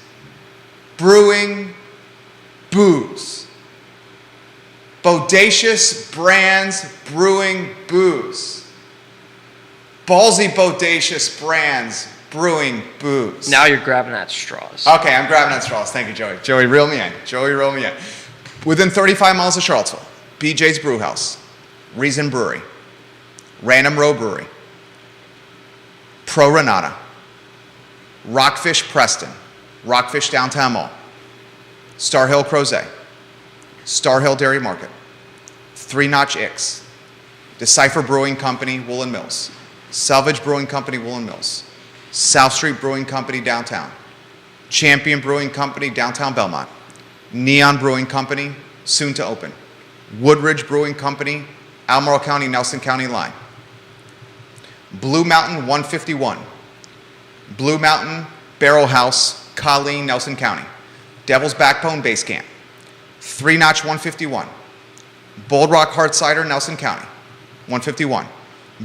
brewing booze. Bodacious brands brewing booze. Ballsy, bodacious brands brewing booze. Now you're grabbing at straws. Okay, I'm grabbing at straws. Thank you, Joey. Joey, reel me in. Joey, reel me in. Within 35 miles of Charlottesville, BJ's Brewhouse, Reason Brewery, Random Row Brewery, Pro Renata, Rockfish Preston, Rockfish Downtown Mall, Star Hill Crozet, Star Hill Dairy Market, Three Notch Icks, Decipher Brewing Company, Woolen Mills, Salvage Brewing Company, Woolen Mills, South Street Brewing Company, downtown, Champion Brewing Company, downtown Belmont, Neon Brewing Company, soon to open, Woodridge Brewing Company, Albemarle County, Nelson County line, Blue Mountain 151, Blue Mountain Barrel House, Colleen, Nelson County, Devil's Backbone Base Camp, Three Notch 151, Bold Rock Hard Cider, Nelson County, 151,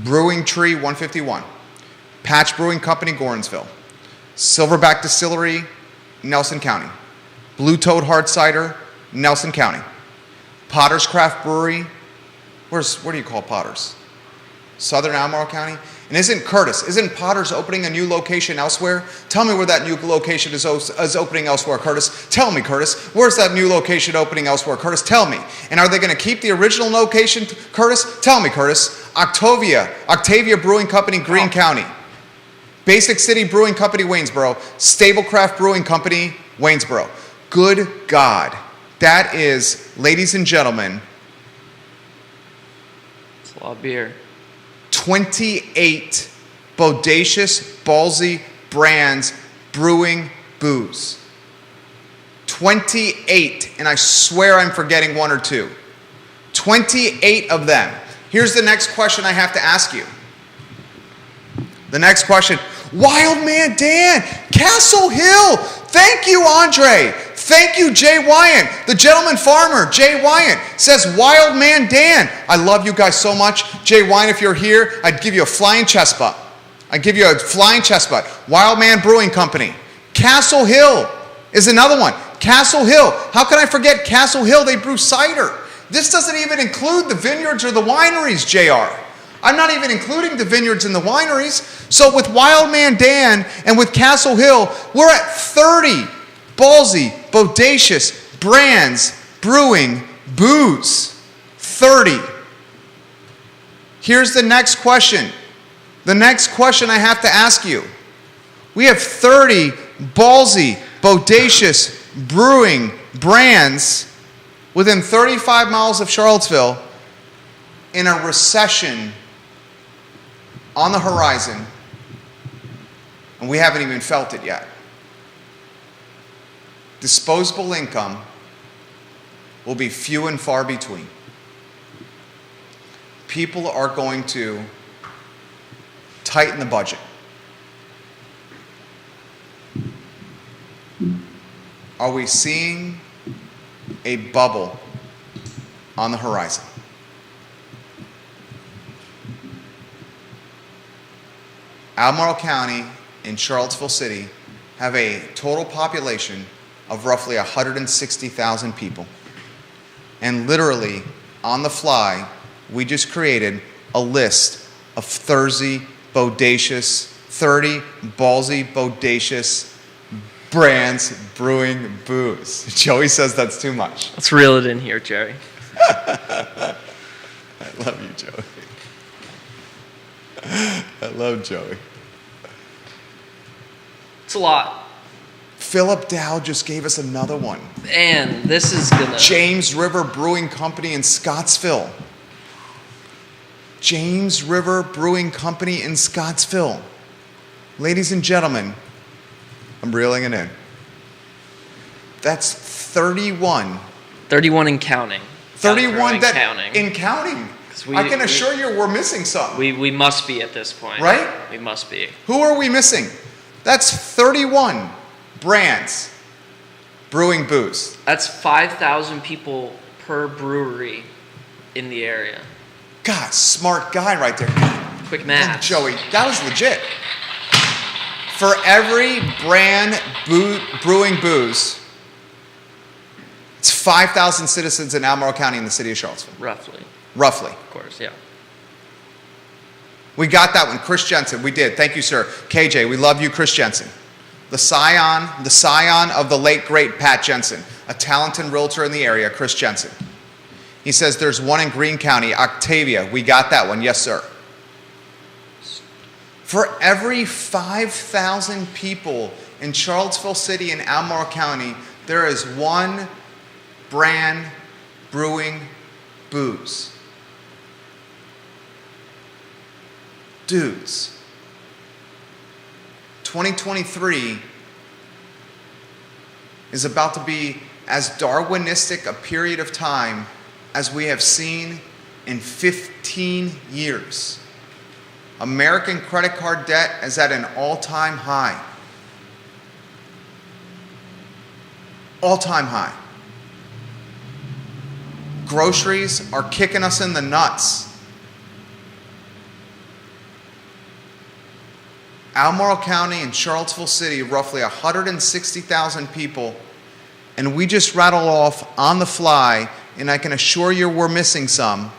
Brewing Tree 151, Patch Brewing Company, Gordonsville, Silverback Distillery, Nelson County, Blue Toad Hard Cider, Nelson County, Potter's Craft Brewery, where do you call Potter's? Southern Albemarle County? And isn't Potter's opening a new location elsewhere? Tell me where that new location is opening elsewhere, Curtis. Tell me, Curtis. Where's that new location opening elsewhere, Curtis? Tell me. And are they going to keep the original location, Curtis? Tell me, Curtis. Octavia Brewing Company, Greene County. Basic City Brewing Company, Waynesboro. Stablecraft Brewing Company, Waynesboro. Good God. That is, ladies and gentlemen, It's a lot of beer. 28 bodacious, ballsy brands brewing booze. 28, and I swear I'm forgetting one or two. 28 of them. Here's the next question I have to ask you. The next question, Wild Man Dan, Castle Hill. Thank you, Andre. Thank you, Jay Wyant. The gentleman farmer, Jay Wyant, says, Wild Man Dan. I love you guys so much. Jay Wyant, if you're here, I'd give you a flying chest bump. I'd give you a flying chest bump. Wild Man Brewing Company. Castle Hill is another one. Castle Hill. How can I forget Castle Hill? They brew cider. This doesn't even include the vineyards or the wineries, JR. I'm not even including the vineyards and the wineries. So with Wild Man Dan and with Castle Hill, we're at 30 ballsy, bodacious brands brewing booze. 30. Here's the next question. The next question I have to ask you. We have 30 ballsy, bodacious brewing brands within 35 miles of Charlottesville in a recession on the horizon, and we haven't even felt it yet. Disposable income will be few and far between. People are going to tighten the budget. Are we seeing a bubble on the horizon? Albemarle County in Charlottesville City have a total population of roughly 160,000 people. And literally, on the fly, we just created a list of 30 ballsy, bodacious brands brewing booze. Joey says that's too much. Let's reel it in here, Jerry. I love you, Joey. I love Joey. It's a lot. Philip Dow just gave us another one. And this is gonna... James River Brewing Company in Scottsville. James River Brewing Company in Scottsville. Ladies and gentlemen, I'm reeling it in. That's 31. 31 and counting. 31 and that counting. In counting. I can assure you we're missing something. We must be at this point. Right? We must be. Who are we missing? That's 31 brands brewing booze. That's 5,000 people per brewery in the area. God, smart guy right there. Quick math. Joey, that was legit. For every brand brewing booze, it's 5,000 citizens in Albemarle County in the city of Charlottesville. Roughly. Of course, yeah. We got that one. Chris Jensen, we did. Thank you, sir. KJ, we love you, Chris Jensen. The scion of the late, great Pat Jensen, a talented realtor in the area, Chris Jensen. He says there's one in Greene County, Octavia. We got that one. Yes, sir. For every 5,000 people in Charlottesville City and Albemarle County, there is one brand brewing booze. Dudes, 2023 is about to be as Darwinistic a period of time as we have seen in 15 years. American credit card debt is at an all-time high. All-time high. Groceries are kicking us in the nuts. Albemarle County and Charlottesville City, roughly 160,000 people, and we just rattled off on the fly, and I can assure you we're missing some,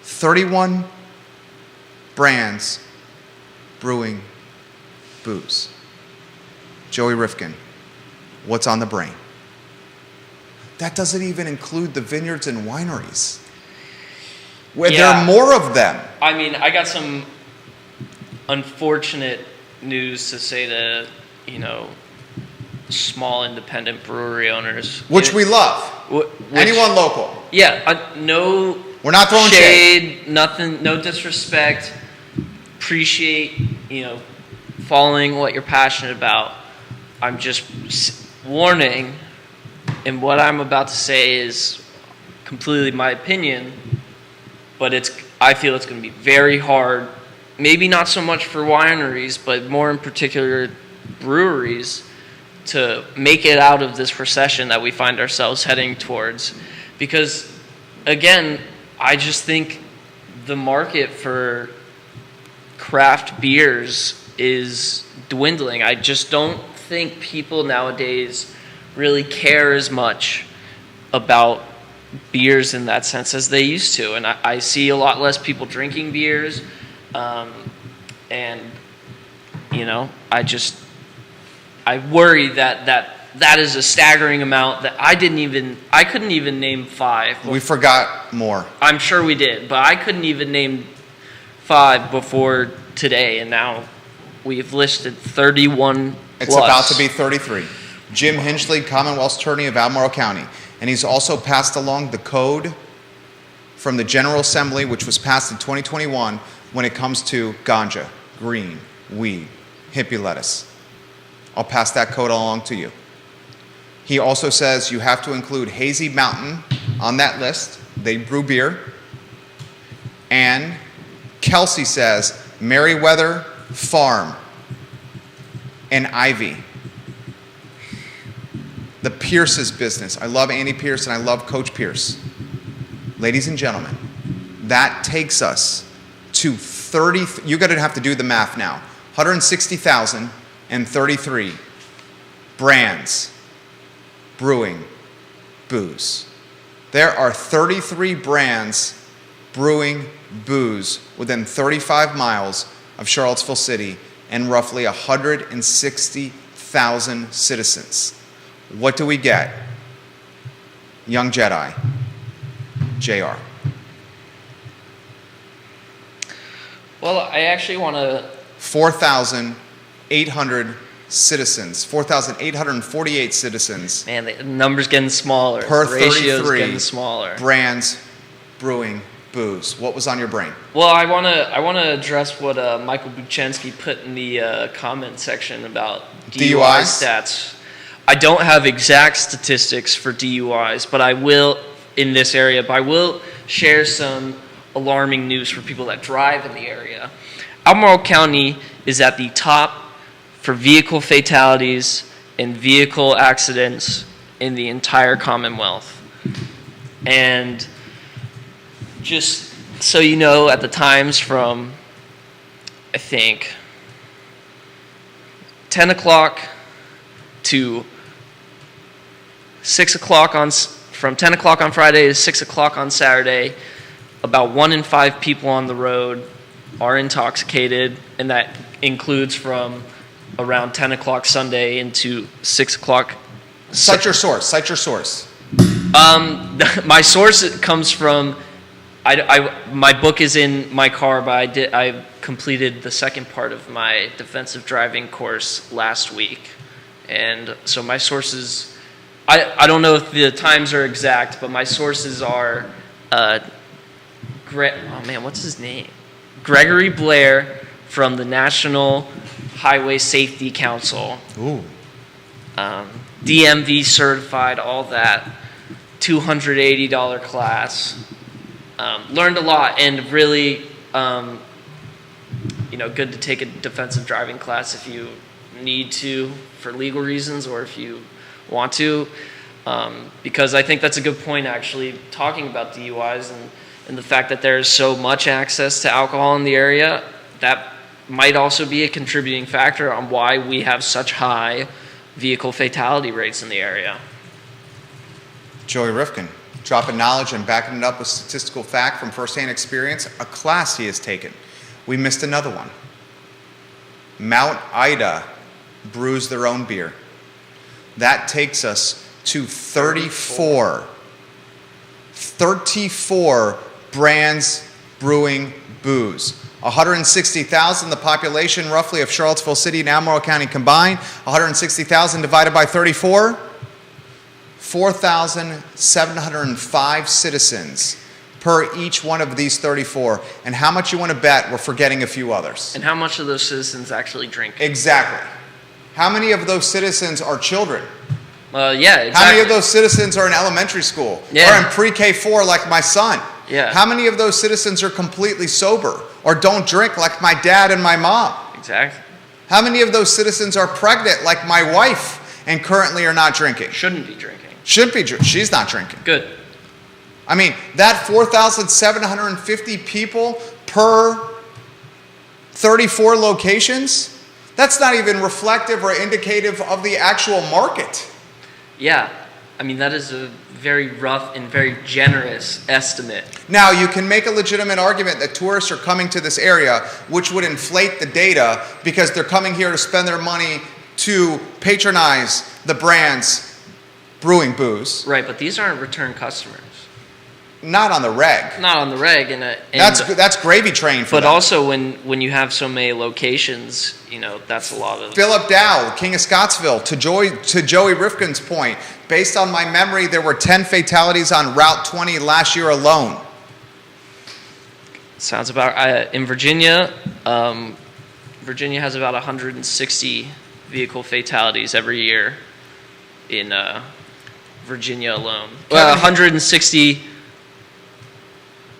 31 brands brewing booze. Joey Rifkin, what's on the brain? That doesn't even include the vineyards and wineries. Where there are more of them. I mean, I got some unfortunate news to say to, small independent brewery owners. Which we love. Anyone local. Yeah, no We're not throwing shade, nothing, no disrespect. Appreciate, following what you're passionate about. I'm just warning, and what I'm about to say is completely my opinion, but I feel it's going to be very hard. Maybe not so much for wineries, but more in particular breweries, to make it out of this recession that we find ourselves heading towards. Because, again, I just think the market for craft beers is dwindling. I just don't think people nowadays really care as much about beers in that sense as they used to. And I see a lot less people drinking beers. I worry that is a staggering amount that I couldn't even name 5. We forgot more. I'm sure we did, but I couldn't even name 5 before today, and now we've listed 31 It's about to be 33. Jim Hinchley, Commonwealth's Attorney of Albemarle County, and he's also passed along the code from the General Assembly, which was passed in 2021, when it comes to ganja, green, weed, hippie lettuce. I'll pass that code along to you. He also says you have to include Hazy Mountain on that list. They brew beer. And Kelsey says Meriwether Farm and Ivy. The Pierce's business. I love Andy Pierce and I love Coach Pierce. Ladies and gentlemen, that takes us to you're going to have to do the math now. 160,033 brands brewing booze. There are 33 brands brewing booze within 35 miles of Charlottesville City and roughly 160,000 citizens. What do we get? Young Jedi, JR. Well, I actually want to... 4,800 citizens, 4,848 citizens. Man, the number's getting smaller. Per the ratio's 33 getting smaller. brands brewing booze. What was on your brain? Well, I want to address what Michael Buchensky put in the comment section about DUI stats. I don't have exact statistics for DUIs, but I will in this area. But I will share some alarming news for people that drive in the area. Albemarle County is at the top for vehicle fatalities and vehicle accidents in the entire Commonwealth. And just so you know, at the times from, I think, 10 o'clock to 6 o'clock from 10 o'clock on Friday to 6 o'clock on Saturday, about 1 in 5 people on the road are intoxicated, and that includes from around 10 o'clock Sunday into 6 o'clock. Cite your source. My source comes from, my book is in my car, but I completed the second part of my defensive driving course last week. And so my sources, I don't know if the times are exact, but my sources are, what's his name? Gregory Blair from the National Highway Safety Council. Ooh. DMV certified, all that. $280 class. Learned a lot, and really, good to take a defensive driving class if you need to for legal reasons or if you want to. Because I think that's a good point, actually, talking about DUIs and the fact that there's so much access to alcohol in the area. That might also be a contributing factor on why we have such high vehicle fatality rates in the area. Joey Rifkin, dropping knowledge and backing it up with statistical fact from firsthand experience, a class he has taken. We missed another one. Mount Ida brews their own beer. That takes us to 34 brands brewing booze. 160,000, the population roughly of Charlottesville City and Albemarle County combined. 160,000 divided by 34, 4,705 citizens per each one of these 34. And how much you want to bet we're forgetting a few others? And how much of those citizens actually drink? Exactly. How many of those citizens are children? Yeah, exactly. How many of those citizens are in elementary school? Yeah. Or in pre-K4 like my son? Yeah. How many of those citizens are completely sober or don't drink like my dad and my mom? Exactly. How many of those citizens are pregnant like my wife and currently are not drinking? Shouldn't be drinking. Shouldn't be drinking. She's not drinking. Good. I mean, that 4,750 people per 34 locations, that's not even reflective or indicative of the actual market. Yeah. I mean, that is a very rough and very generous estimate. Now, you can make a legitimate argument that tourists are coming to this area, which would inflate the data because they're coming here to spend their money to patronize the brands brewing booze. Right, but these aren't return customers. Not on the reg. Not on the reg. That's gravy train for But them. also when you have so many locations, that's a lot of... Philip Dow, King of Scottsville, to Joey Rifkin's point, based on my memory, there were 10 fatalities on Route 20 last year alone. Sounds about... in Virginia, Virginia has about 160 vehicle fatalities every year in Virginia alone. Well, 160...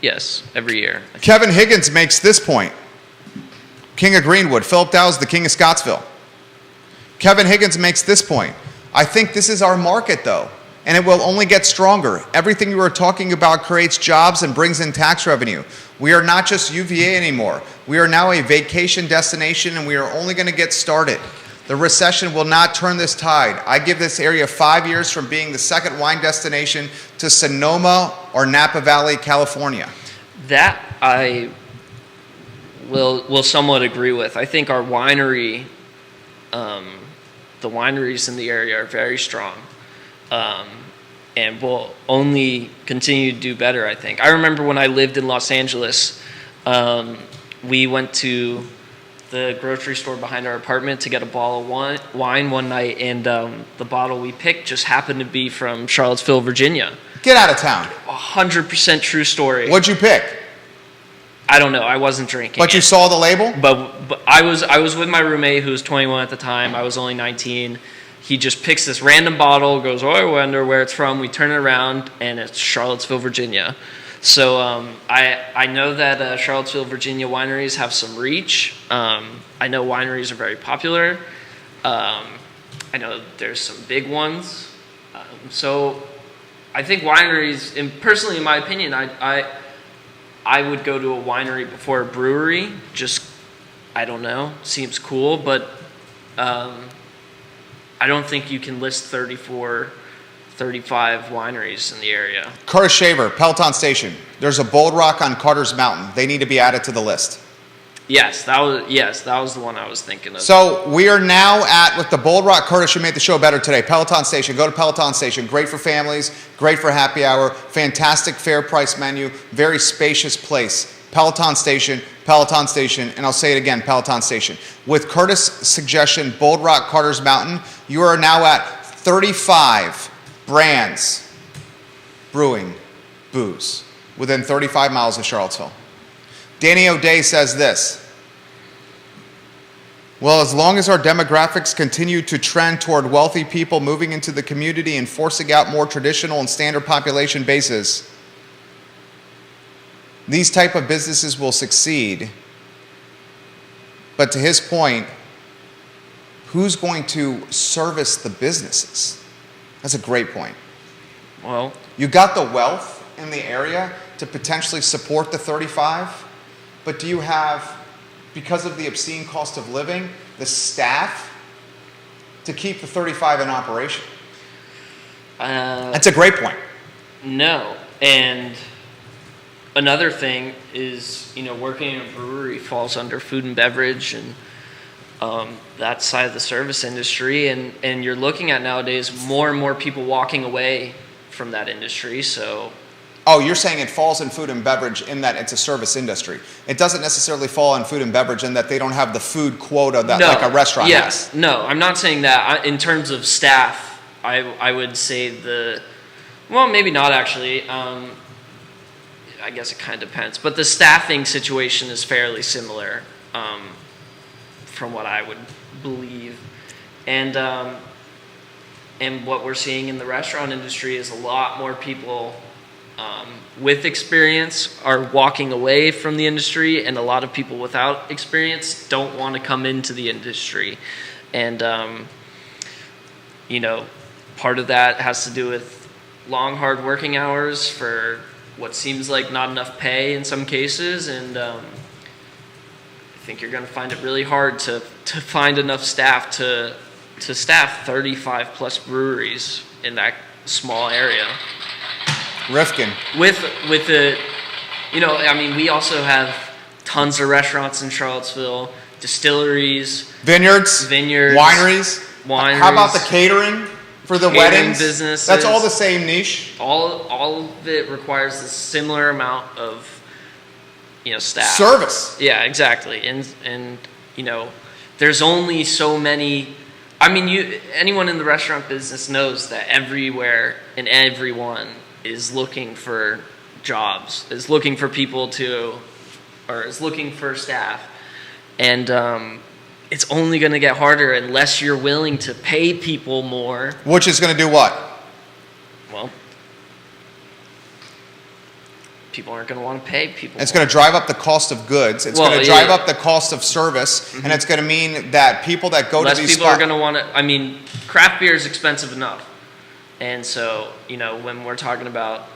Yes, every year. Kevin Higgins makes this point. King of Greenwood. Philip Dow is the King of Scottsville. Kevin Higgins makes this point. I think this is our market, though. and it will only get stronger. Everything you are talking about creates jobs and brings in tax revenue. We are not just UVA anymore. We are now a vacation destination, and we are only going to get started. The recession will not turn this tide. I give this area 5 years from being the second wine destination to Sonoma or Napa Valley, California. That I will somewhat agree with. I think our winery, the wineries in the area are very strong, and will only continue to do better, I think. I remember when I lived in Los Angeles, we went to the grocery store behind our apartment to get a bottle of wine one night, and the bottle we picked just happened to be from Charlottesville, Virginia. Get out of town. 100% true story. What'd you pick? I don't know. I wasn't drinking. But you saw the label? But I was with my roommate who was 21 at the time. I was only 19. He just picks this random bottle, goes, "Oh, I wonder where it's from." We turn it around, and it's Charlottesville, Virginia. So I know that Charlottesville, Virginia wineries have some reach. I know wineries are very popular. I know there's some big ones. So I think wineries, and personally, in my opinion, I would go to a winery before a brewery. Just, I don't know, seems cool, but I don't think you can list 34, 35 wineries in the area. Curtis Shaver, Peloton Station. There's a Bold Rock on Carter's Mountain. They need to be added to the list. Yes, that was the one I was thinking of. So we are now at, with the Bold Rock. Curtis, you made the show better today. Peloton Station. Go to Peloton Station. Great for families. Great for happy hour. Fantastic fair price menu. Very spacious place. Peloton Station, and I'll say it again, Peloton Station. With Curtis' suggestion, Bold Rock, Carter's Mountain, you are now at 35 brands brewing booze within 35 miles of Charlottesville. Danny O'Day says this: well, as long as our demographics continue to trend toward wealthy people moving into the community and forcing out more traditional and standard population bases, these type of businesses will succeed. But to his point, who's going to service the businesses? That's a great point. Well, you got the wealth in the area to potentially support the 35, but do you have, because of the obscene cost of living, the staff to keep the 35 in operation? That's a great point. No, and another thing is, working in a brewery falls under food and beverage and that side of the service industry, and you're looking at nowadays more and more people walking away from that industry. So, oh, you're saying it falls in food and beverage in that it's a service industry. It doesn't necessarily fall in food and beverage in that they don't have the food quota that like a restaurant has. No, I'm not saying that. In terms of staff, I would say well, maybe not actually. I guess it kind of depends. But the staffing situation is fairly similar from what I would believe. And what we're seeing in the restaurant industry is a lot more people with experience are walking away from the industry, and a lot of people without experience don't want to come into the industry. And, part of that has to do with long, hard working hours for what seems like not enough pay in some cases, and I think you're going to find it really hard to find enough staff to staff 35 plus breweries in that small area. Rifkin. With the, we also have tons of restaurants in Charlottesville, distilleries, vineyards, wineries. How about the catering? For the weddings, businesses, that's all the same niche. All of it requires a similar amount of, staff. Service. Yeah, exactly. And there's only so many. I mean, anyone in the restaurant business knows that everywhere and everyone is looking for jobs, is looking for people is looking for staff, and it's only going to get harder unless you're willing to pay people more. Which is going to do what? Well, people aren't going to want to pay people. It's going to drive up the cost of goods. It's going to drive up the cost of service, and it's going to mean that people that go to these people are going to want to. I mean, craft beer is expensive enough. And so, when we're talking about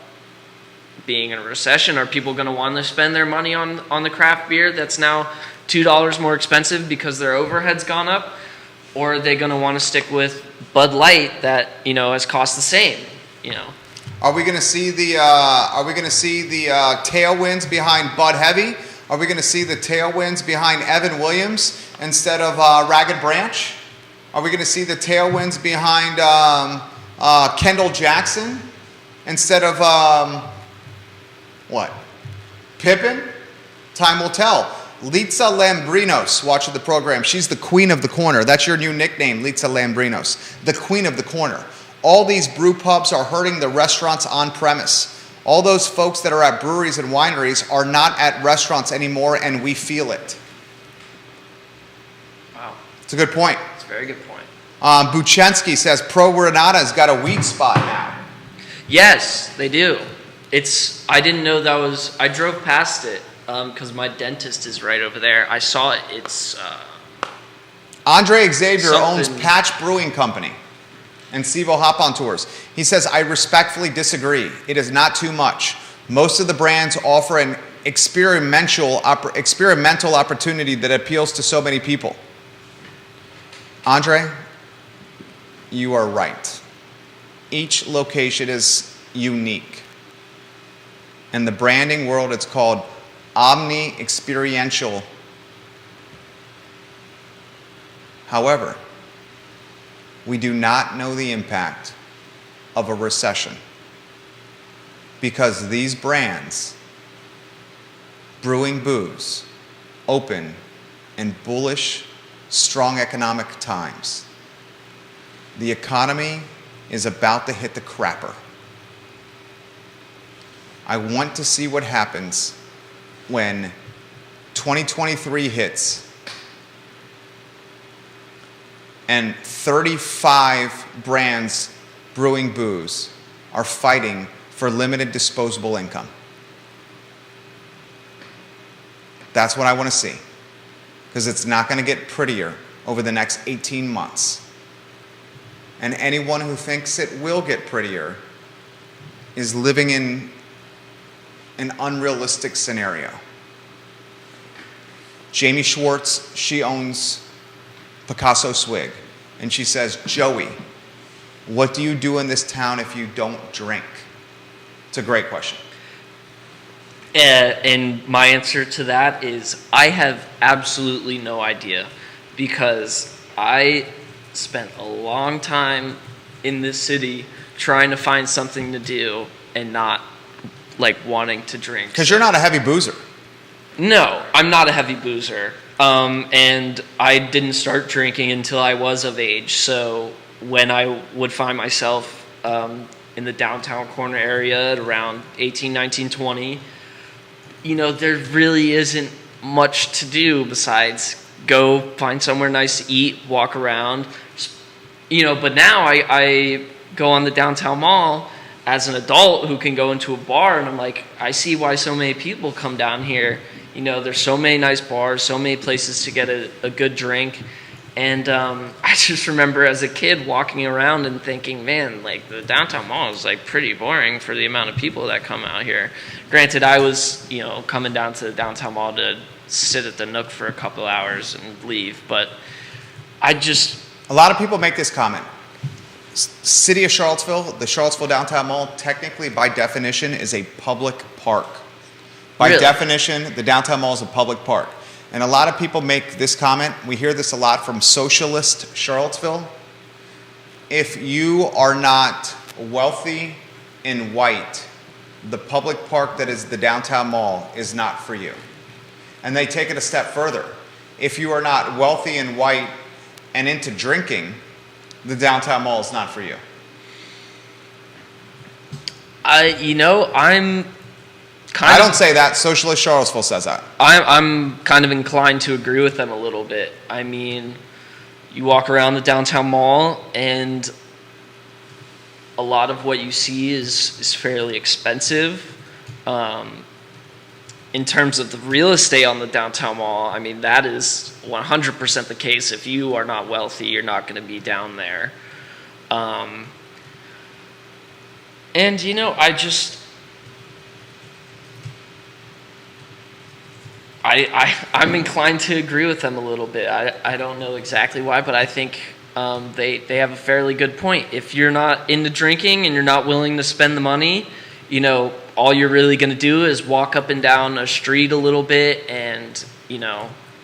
being in a recession, are people going to want to spend their money on the craft beer that's now $2 more expensive because their overhead's gone up? Or are they going to want to stick with Bud Light that, has cost the same, Are we going to see the tailwinds behind Bud Heavy? Are we going to see the tailwinds behind Evan Williams instead of Ragged Branch? Are we going to see the tailwinds behind Kendall Jackson instead of what? Pippin? Time will tell. Litza Lambrinos, watching the program. She's the queen of the corner. That's your new nickname, Litza Lambrinos. The queen of the corner. All these brew pubs are hurting the restaurants on premise. All those folks that are at breweries and wineries are not at restaurants anymore, and we feel it. Wow. It's a good point. It's a very good point. Buchensky says Pro Renata's got a weed spot now. Yes, they do. I didn't know that was, I drove past it because my dentist is right over there. I saw it. It's Andre Xavier something. owns Patch Brewing Company and Sevo Hop on Tours. He says, I respectfully disagree. It is not too much. Most of the brands offer an experimental opportunity that appeals to so many people. Andre, you are right. Each location is unique. In the branding world, it's called omni-experiential. However, we do not know the impact of a recession because these brands brewing booze open in bullish, strong economic times. The economy is about to hit the crapper. I want to see what happens when 2023 hits and 35 brands brewing booze are fighting for limited disposable income. That's what I want to see, because it's not going to get prettier over the next 18 months. And anyone who thinks it will get prettier is living in an unrealistic scenario. Jamie Schwartz, she owns Picasso Swig, and she says, Joey, what do you do in this town if you don't drink? It's a great question. And my answer to that is I have absolutely no idea, because I spent a long time in this city trying to find something to do and not wanting to drink. Because you're not a heavy boozer. No, I'm not a heavy boozer. And I didn't start drinking until I was of age. So when I would find myself in the downtown corner area at around 18, 19, 20, there really isn't much to do besides go find somewhere nice to eat, walk around. But now I go on the downtown mall as an adult who can go into a bar, and I'm like, I see why so many people come down here. There's so many nice bars, so many places to get a good drink. And I just remember as a kid walking around and thinking, man, the downtown mall is pretty boring for the amount of people that come out here. Granted, I was, coming down to the downtown mall to sit at the Nook for a couple hours and leave. But a lot of people make this comment. City of Charlottesville, the Charlottesville Downtown Mall, technically by definition is a public park. By definition, the downtown mall is a public park. And a lot of people make this comment. We hear this a lot from socialist Charlottesville. If you are not wealthy and white, the public park that is the downtown mall is not for you. And they take it a step further. If you are not wealthy and white and into drinking, the downtown mall is not for you. I don't say that. Socialist Charlottesville says that. I'm kind of inclined to agree with them a little bit. I mean, you walk around the downtown mall, and a lot of what you see is fairly expensive. In terms of the real estate on the downtown mall, I mean, that is 100% the case. If you are not wealthy, you're not going to be down there. And, I'm inclined to agree with them a little bit. I don't know exactly why, but I think they have a fairly good point. If you're not into drinking and you're not willing to spend the money, all you're really going to do is walk up and down a street a little bit and,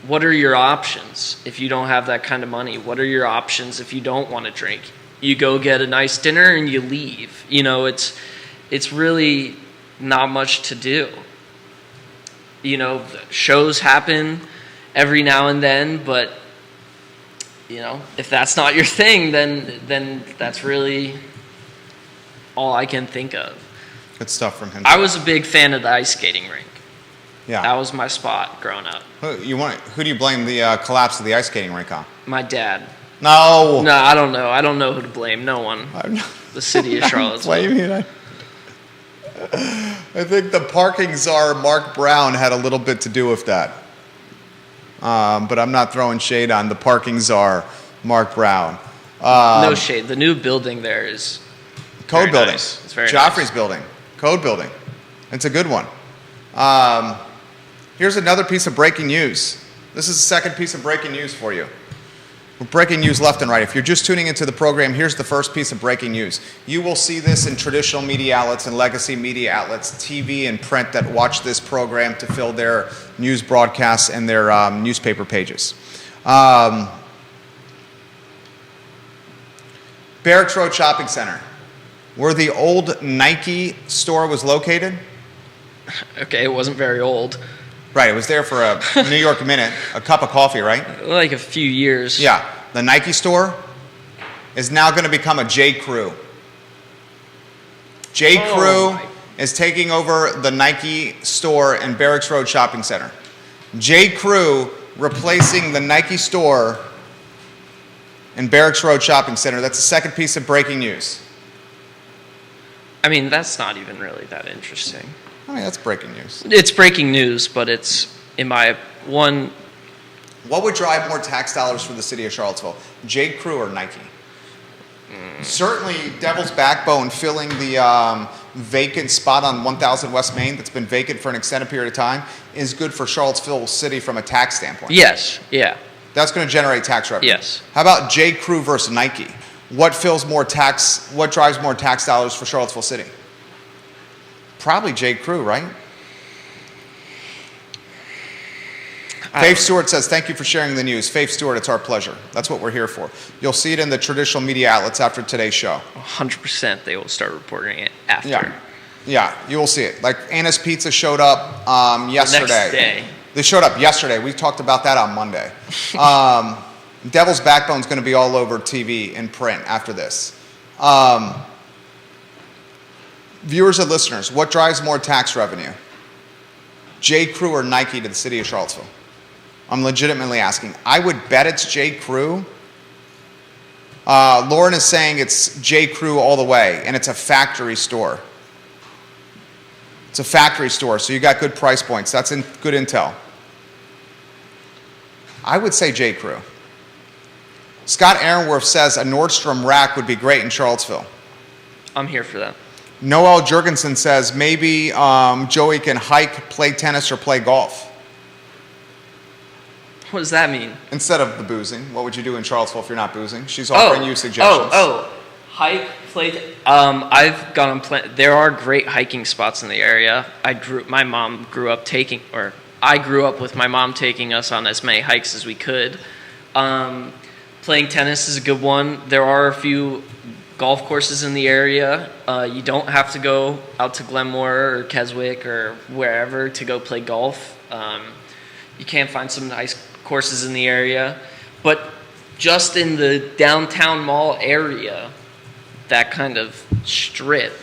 what are your options if you don't have that kind of money? What are your options if you don't want to drink? You go get a nice dinner and you leave. It's really not much to do. Shows happen every now and then, but if that's not your thing, then that's really all I can think of. Good stuff from him. I was a big fan of the ice skating rink. Yeah. That was my spot growing up. Who do you blame the collapse of the ice skating rink on? My dad. No. No, I don't know. I don't know who to blame. No one. The city of Charlottesville. I think the parking czar, Mark Brown, had a little bit to do with that. But I'm not throwing shade on the parking czar, Mark Brown. No shade. The new building there is Code building. Nice. It's very Joffrey's nice. building. Code building. It's a good one. Here's another piece of breaking news. This is the second piece of breaking news for you. We're breaking news left and right. If you're just tuning into the program, here's the first piece of breaking news. You will see this in traditional media outlets and legacy media outlets, TV and print, that watch this program to fill their news broadcasts and their newspaper pages. Barracks Road Shopping Center, where the old Nike store was located. Okay, it wasn't very old. Right, it was there for a New York minute, a cup of coffee, right? Like a few years. Yeah, the Nike store is now going to become a J. Crew. J. Crew is taking over the Nike store in Barracks Road Shopping Center. J. Crew replacing the Nike store in Barracks Road Shopping Center. That's the second piece of breaking news. I mean, that's not even really that interesting. I mean, that's breaking news. It's breaking news, but it's, in my one... What would drive more tax dollars for the city of Charlottesville? J. Crew or Nike? Certainly, Devil's Backbone filling the vacant spot on 1000 West Main that's been vacant for an extended period of time is good for Charlottesville City from a tax standpoint. Yes, yeah. That's going to generate tax revenue. Yes. How about J. Crew versus Nike? What drives more tax dollars for Charlottesville City? Probably J. Crew, right? Faith Stewart says, thank you for sharing the news. Faith Stewart, it's our pleasure. That's what we're here for. You'll see it in the traditional media outlets after today's show. 100% they will start reporting it after. Yeah, you will see it. Like Anna's Pizza showed up yesterday. The next day. They showed up yesterday. We talked about that on Monday. Devil's Backbone is going to be all over TV and print after this. Viewers and listeners, what drives more tax revenue? J. Crew or Nike to the city of Charlottesville? I'm legitimately asking. I would bet it's J. Crew. Lauren is saying it's J. Crew all the way, and it's a factory store. It's a factory store, so you got good price points. That's good intel. I would say J. Crew. Scott Aaronworth says a Nordstrom rack would be great in Charlottesville. I'm here for that. Noel Jurgensen says maybe Joey can hike, play tennis, or play golf. What does that mean? Instead of the boozing, what would you do in Charlottesville if you're not boozing? She's offering you suggestions. Hike, play. I've gone on. There are great hiking spots in the area. I grew up with my mom taking us on as many hikes as we could. Playing tennis is a good one. There are a few golf courses in the area. You don't have to go out to Glenmore or Keswick or wherever to go play golf. You can find some nice courses in the area. But just in the downtown mall area, that kind of strip,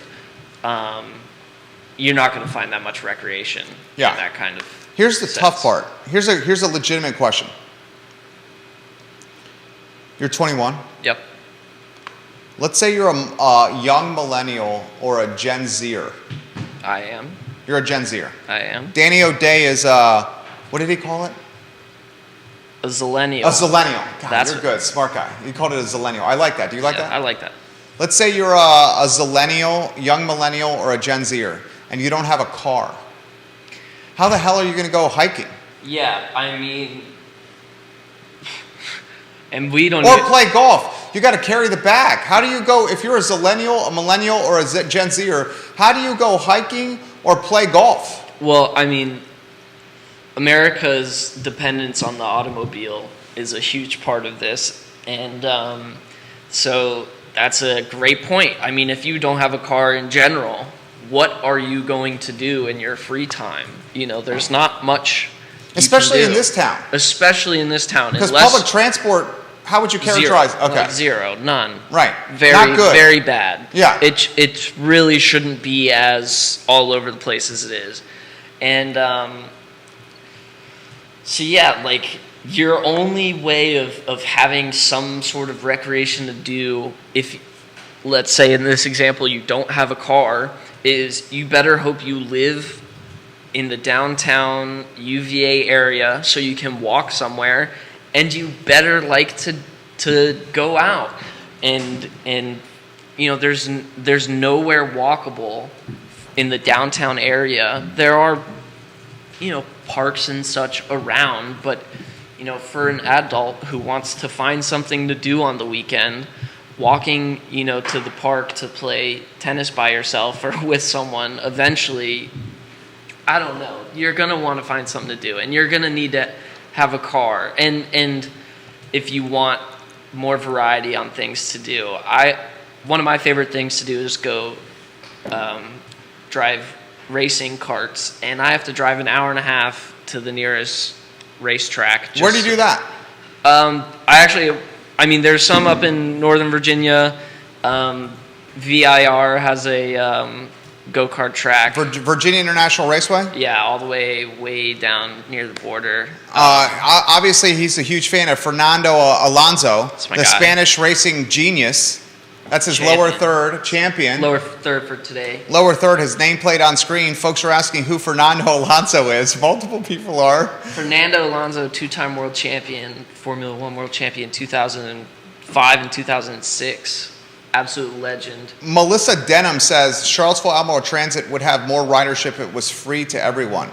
you're not going to find that much recreation in that kind of Here's the sense. tough part. Here's a legitimate question. You're 21? Yep. Let's say you're a young millennial or a Gen Zer. I am. You're a Gen Zer. I am. Danny O'Day is what did he call it? A zillennial. A zillennial. God, That's you're good. Smart guy. He called it a zillennial. I like that. Do you like that? I like that. Let's say you're a zillennial, young millennial, or a Gen Zer, and you don't have a car. How the hell are you going to go hiking? Yeah, I mean, and we don't. Or play golf. You got to carry the bag. How do you go, if you're a zillennial, a millennial, or a Gen Zer, how do you go hiking or play golf? Well, I mean, America's dependence on the automobile is a huge part of this. And so that's a great point. I mean, if you don't have a car in general, what are you going to do in your free time? You know, there's not much. Especially in this town. Especially in this town. Because public transport, how would you characterize? Zero. Okay. Like zero, none. Right. Very, not good. very bad. Yeah. It really shouldn't be as all over the place as it is. And so yeah, like your only way of having some sort of recreation to do, if let's say in this example you don't have a car, is you better hope you live in the downtown UVA area so you can walk somewhere, and you better like to go out and you know there's nowhere walkable in the downtown area. There are, you know, parks and such around, but you know, for an adult who wants to find something to do on the weekend, walking, you know, to the park to play tennis by yourself or with someone, eventually, I don't know, you're going to want to find something to do, and you're going to need to have a car. And if you want more variety on things to do, one of my favorite things to do is go drive racing karts, and I have to drive an hour and a half to the nearest racetrack. Where do you do that? I mean, there's some up in Northern Virginia. VIR has a go-kart track. Virginia International Raceway? Yeah, all the way down near the border. Obviously, he's a huge fan of Fernando Alonso, the guy. Spanish racing genius. That's his Champion. lower third champion. Lower third for today. Lower third, his nameplate on screen. Folks are asking who Fernando Alonso is. Multiple people are. Fernando Alonso, two-time world champion, Formula One world champion, 2005 and 2006. Absolute legend. Melissa Denham says Charlottesville Albemarle Transit would have more ridership if it was free to everyone.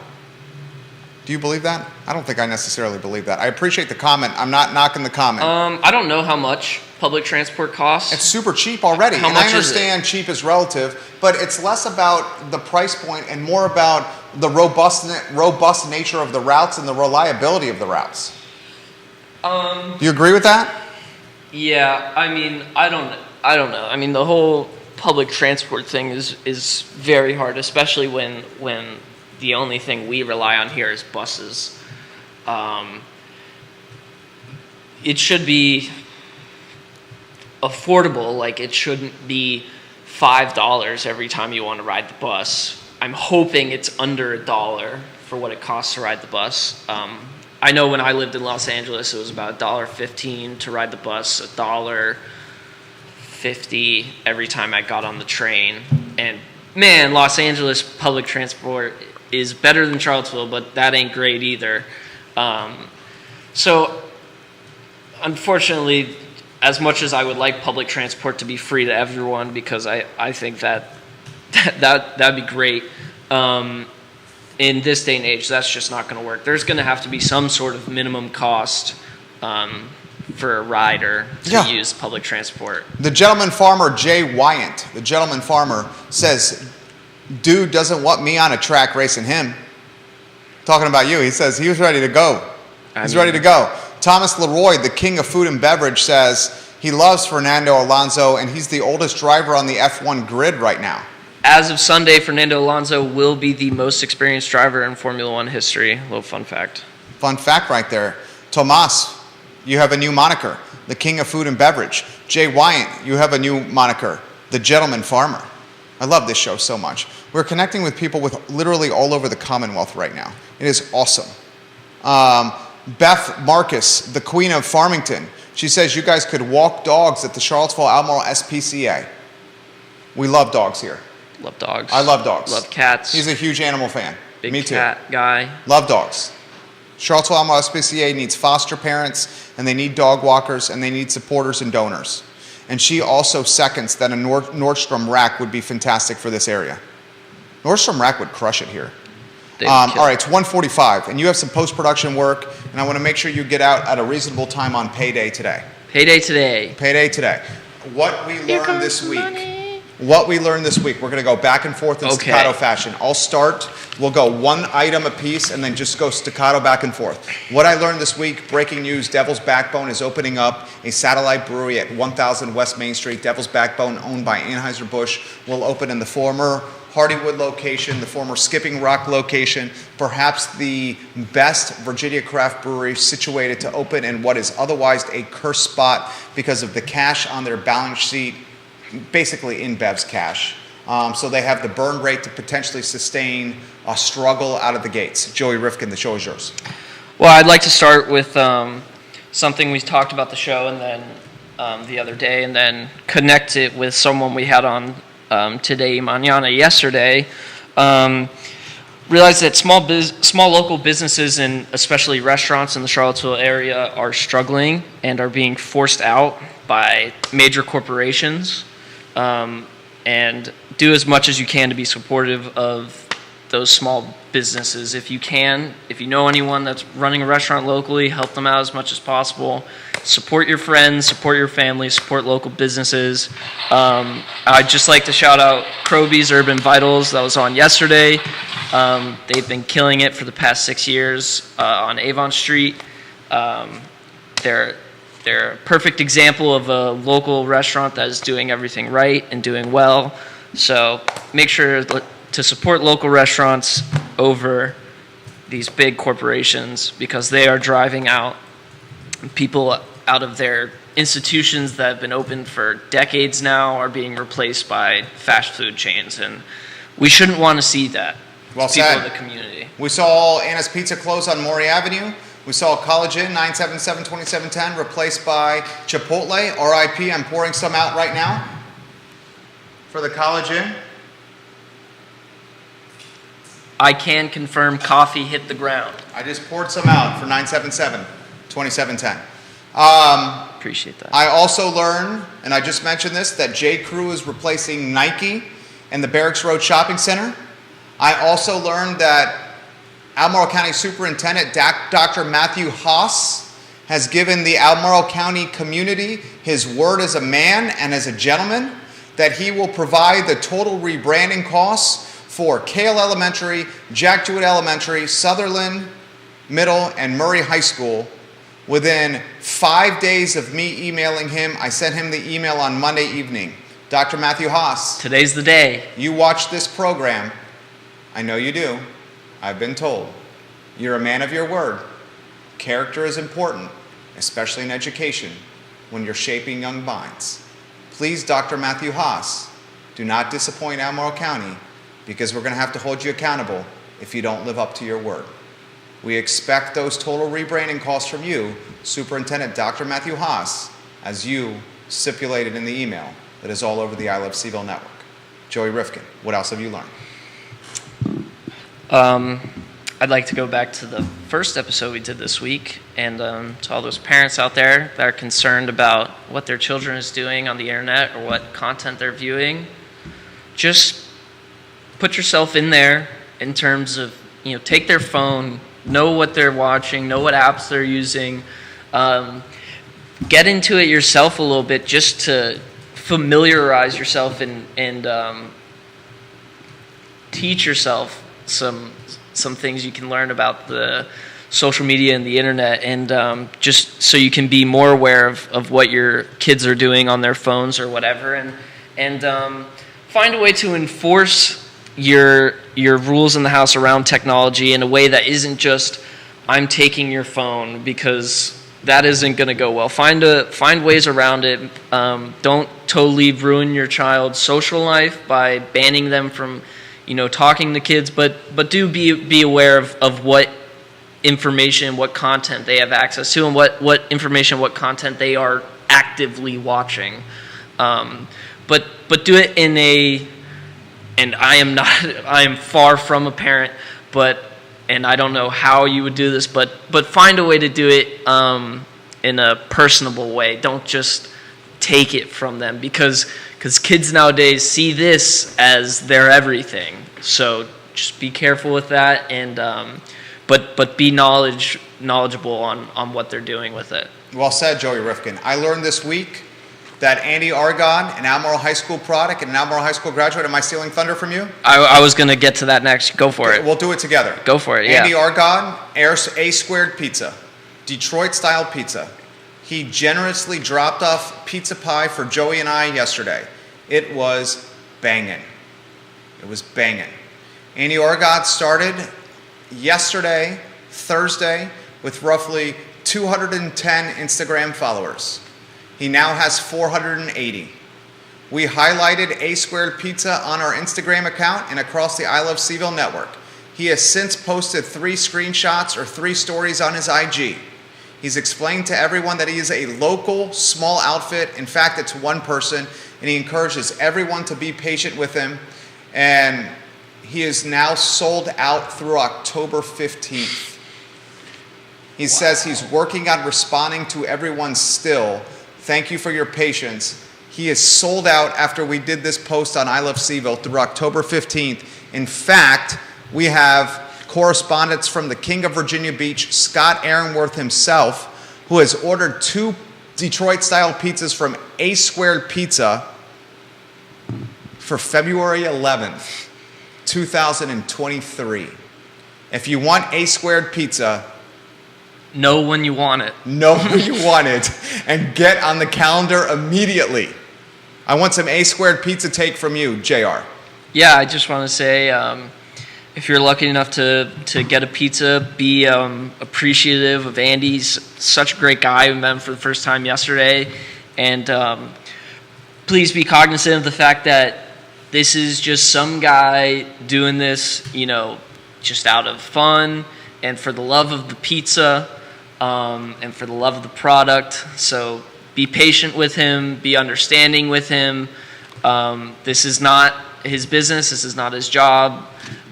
Do you believe that? I don't think I necessarily believe that. I appreciate the comment. I'm not knocking the comment. I don't know how much public transport costs. It's super cheap already. How and much I understand is it? Cheap is relative, but it's less about the price point and more about the robust nature of the routes and the reliability of the routes. Do you agree with that? Yeah, I mean, I don't know. I mean, the whole public transport thing is very hard, especially when the only thing we rely on here is buses. It should be affordable. Like, it shouldn't be $5 every time you want to ride the bus. I'm hoping it's under $1 for what it costs to ride the bus. I know when I lived in Los Angeles, it was about $1.15 to ride the bus, $1.50 every time I got on the train. And man, Los Angeles public transport is better than Charlottesville, but that ain't great either. So unfortunately, as much as I would like public transport to be free to everyone, because I think that'd be great, in this day and age, that's just not going to work. There's going to have to be some sort of minimum cost for a rider to use public transport. The gentleman farmer, Jay Wyant, the gentleman farmer, says, dude doesn't want me on a track racing him. Talking about you, he says he was ready to go. He's ready to go. Thomas Leroy, the king of food and beverage, says he loves Fernando Alonso, and he's the oldest driver on the F1 grid right now. As of Sunday, Fernando Alonso will be the most experienced driver in Formula One history. A little fun fact. Fun fact right there. Tomas, you have a new moniker, the king of food and beverage. Jay Wyant, you have a new moniker, the gentleman farmer. I love this show so much. We're connecting with people with literally all over the Commonwealth right now. It is awesome. Beth Marcus, the queen of Farmington, she says you guys could walk dogs at the Charlottesville Albemarle SPCA. We love dogs here. Love dogs. I love dogs. Love cats. He's a huge animal fan. Big Me too. cat guy. Love dogs. Charlottesville Albemarle SPCA needs foster parents, and they need dog walkers, and they need supporters and donors. and she also seconds that a Nordstrom rack would be fantastic for this area. Nordstrom rack would crush it here. All right, it's 1:45, and you have some post-production work, and I want to make sure you get out at a reasonable time on payday today. Payday today. Payday today. What we learned this week. We're going to go back and forth in staccato fashion. I'll start. We'll go one item apiece and then just go staccato back and forth. What I learned this week, breaking news, Devil's Backbone is opening up a satellite brewery at 1000 West Main Street. Devil's Backbone, owned by Anheuser-Busch, will open in the former Hardywood location, the former Skipping Rock location, perhaps the best Virginia craft brewery situated to open in what is otherwise a cursed spot because of the cash on their balance sheet, basically InBev's cash. So they have the burn rate to potentially sustain a struggle out of the gates. Joey Rifkin, the show is yours. Well, I'd like to start with something we talked about the show and then the other day, and then connect it with someone we had on today, mañana, yesterday. Realized that small local businesses and especially restaurants in the Charlottesville area are struggling and are being forced out by major corporations. And do as much as you can to be supportive of those small businesses. If you can, if you know anyone that's running a restaurant locally, help them out as much as possible. Support your friends, support your family, support local businesses. I'd just like to shout out Croby's Urban Vitals that was on yesterday. They've been killing it for the past 6 years on Avon Street. They're a perfect example of a local restaurant that is doing everything right and doing well. So make sure to support local restaurants over these big corporations, because they are driving out people out of their institutions that have been open for decades now, are being replaced by fast food chains. And we shouldn't want to see that. Well people said. of the community. We saw Anna's Pizza close on Maury Avenue. We saw College Inn 977-2710 replaced by Chipotle. RIP, I'm pouring some out right now for the College Inn. I can confirm coffee hit the ground. I just poured some out for 977-2710. Appreciate that. I also learned, and I just mentioned this, that J. Crew is replacing Nike in the Barracks Road Shopping Center. I also learned that Albemarle County Superintendent Dr. Matthew Haas has given the Albemarle County community his word as a man and as a gentleman that he will provide the total rebranding costs for Cale Elementary, Jack Jewett Elementary, Sutherland Middle, and Murray High School within 5 days of me emailing him. I sent him the email on Monday evening. Dr. Matthew Haas. Today's the day. You watch this program. I know you do. I've been told. You're a man of your word. Character is important, especially in education, when you're shaping young minds. Please, Dr. Matthew Haas, do not disappoint Albemarle County, because we're going to have to hold you accountable if you don't live up to your word. We expect those total rebranding costs from you, Superintendent Dr. Matthew Haas, as you stipulated in the email that is all over the I Love Seville network. Joey Rifkin, what else have you learned? I'd like to go back to the first episode we did this week, and to all those parents out there that are concerned about what their children is doing on the internet or what content they're viewing. Just put yourself in there in terms of, take their phone, know what they're watching, know what apps they're using. Get into it yourself a little bit just to familiarize yourself and teach yourself some things you can learn about the social media and the internet, and just so you can be more aware of what your kids are doing on their phones or whatever, and find a way to enforce your rules in the house around technology in a way that isn't just, I'm taking your phone, because that isn't going to go well. Find ways around it. Don't totally ruin your child's social life by banning them from talking to kids, but do be aware of what information, what content they have access to, and what information, what content they are actively watching. But do it in and I am far from a parent, and I don't know how you would do this, but find a way to do it in a personable way. Don't just take it from them, because kids nowadays see this as their everything. So just be careful with that, and but be knowledgeable on what they're doing with it. Well said, Joey Rifkin. I learned this week that Andy Argon, an Albemarle High School product and an Albemarle High School graduate, am I stealing thunder from you? I was going to get to that next. Go for it. We'll do it together. Go for it, yeah. Andy Argon, A Squared Pizza, Detroit-style pizza. He generously dropped off pizza pie for Joey and I yesterday. It was banging. It was banging. Andy Argon started yesterday, Thursday, with roughly 210 Instagram followers. He now has 480. We highlighted A Squared Pizza on our Instagram account and across the I Love Seville network. He has since posted 3 screenshots or 3 stories on his IG. He's explained to everyone that he is a local small outfit. In fact, it's one person, and he encourages everyone to be patient with him. And he is now sold out through October 15th. He says he's working on responding to everyone still. Thank you for your patience. He is sold out after we did this post on I Love Seville through October 15th. In fact, we have correspondence from the King of Virginia Beach, Scott Aaronworth himself, who has ordered 2 Detroit-style pizzas from A Squared Pizza for February 11th, 2023. If you want A Squared Pizza, know when you want it. Know when you want it, and get on the calendar immediately. I want some A Squared Pizza take from you, JR. Yeah, I just want to say, if you're lucky enough to get a pizza, be appreciative of Andy. He's such a great guy. We met him for the first time yesterday. And please be cognizant of the fact that this is just some guy doing this, just out of fun and for the love of the pizza, and for the love of the product. So be patient with him, be understanding with him. This is not his business, this is not his job,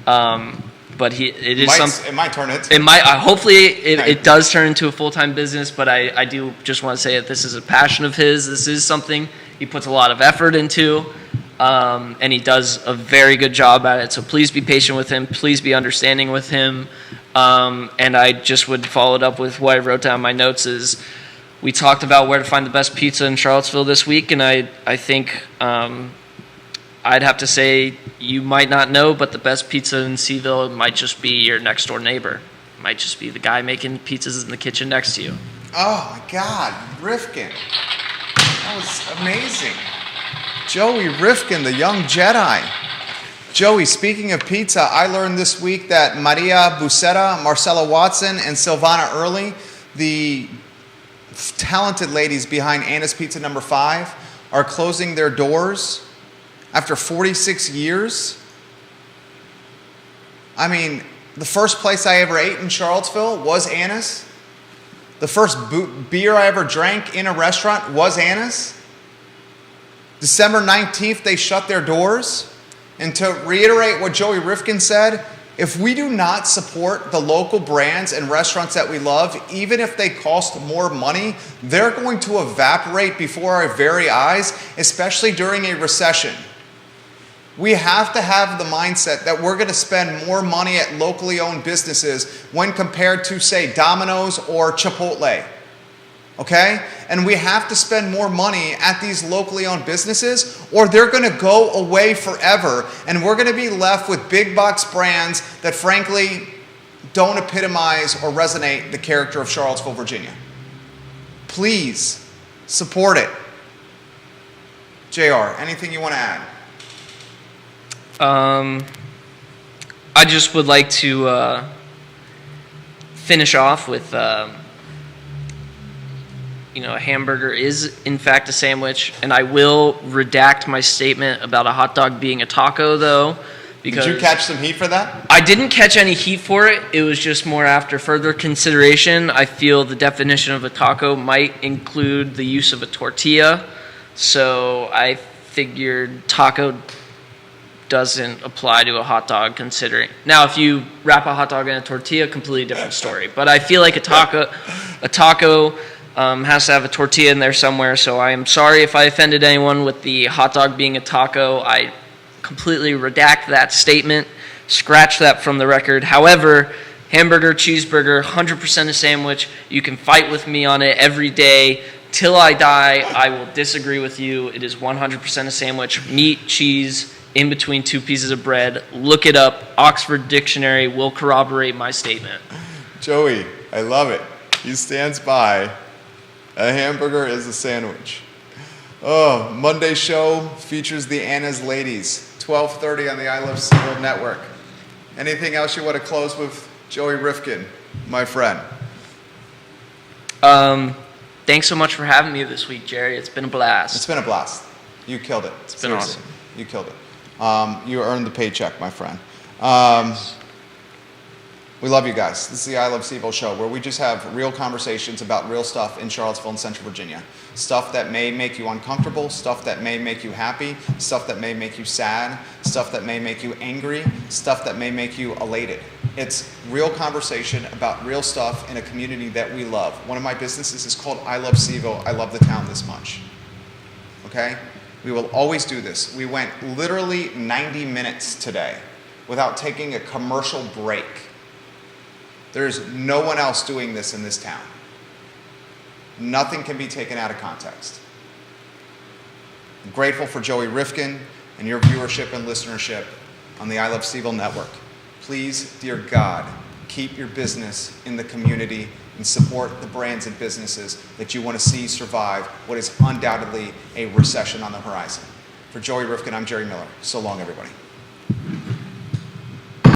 but it might turn it. It might. Hopefully, it does turn into a full-time business. But I do just want to say that this is a passion of his. This is something he puts a lot of effort into, and he does a very good job at it. So please be patient with him. Please be understanding with him. And I just would follow it up with what I wrote down in my notes is we talked about where to find the best pizza in Charlottesville this week, and I think I'd have to say you might not know, but the best pizza in Seville might just be your next door neighbor. It might just be the guy making pizzas in the kitchen next to you. Oh my God, Rifkin. That was amazing. Joey Rifkin, the young Jedi. Joey, speaking of pizza, I learned this week that Maria Buceta, Marcella Watson, and Silvana Early, the talented ladies behind Anna's Pizza No. 5, are closing their doors after 46 years. I mean, the first place I ever ate in Charlottesville was Anna's. The first beer I ever drank in a restaurant was Anna's. December 19th, they shut their doors. And to reiterate what Joey Rifkin said, if we do not support the local brands and restaurants that we love, even if they cost more money, they're going to evaporate before our very eyes, especially during a recession. We have to have the mindset that we're going to spend more money at locally owned businesses when compared to, say, Domino's or Chipotle. Okay? And we have to spend more money at these locally owned businesses, or they're going to go away forever, and we're going to be left with big box brands that frankly don't epitomize or resonate the character of Charlottesville, Virginia. Please support it. JR, anything you want to add? I just would like to finish off with a hamburger is in fact a sandwich, and I will redact my statement about a hot dog being a taco, though. Because did you catch some heat for that? I didn't catch any heat for it. It was just more after further consideration. I feel the definition of a taco might include the use of a tortilla, so I figured taco doesn't apply to a hot dog, considering. Now, if you wrap a hot dog in a tortilla, completely different story. But I feel like a taco has to have a tortilla in there somewhere. So I am sorry if I offended anyone with the hot dog being a taco. I completely redact that statement, scratch that from the record. However, hamburger, cheeseburger, 100% a sandwich. You can fight with me on it every day. Till I die, I will disagree with you. It is 100% a sandwich. Meat, cheese, in between two pieces of bread. Look it up. Oxford Dictionary will corroborate my statement. Joey, I love it. He stands by. A hamburger is a sandwich. Oh, Monday show features the Anna's Ladies, 12:30 on the I Love Seagull Network. Anything else you want to close with, Joey Rifkin, my friend? Thanks so much for having me this week, Jerry. It's been a blast. It's been a blast. You killed it. It's been awesome. You killed it. You earned the paycheck, my friend. We love you guys. This is the I Love Seaville show, where we just have real conversations about real stuff in Charlottesville and Central Virginia. Stuff that may make you uncomfortable, stuff that may make you happy, stuff that may make you sad, stuff that may make you angry, stuff that may make you elated. It's real conversation about real stuff in a community that we love. One of my businesses is called I Love Seaville. I love the town this much. Okay? We will always do this. We went literally 90 minutes today without taking a commercial break. There's no one else doing this in this town. Nothing can be taken out of context. I'm grateful for Joey Rifkin and your viewership and listenership on the I Love Seaville Network. Please, dear God, keep your business in the community and support the brands and businesses that you want to see survive what is undoubtedly a recession on the horizon. For Joey Rifkin, I'm Jerry Miller. So long, everybody.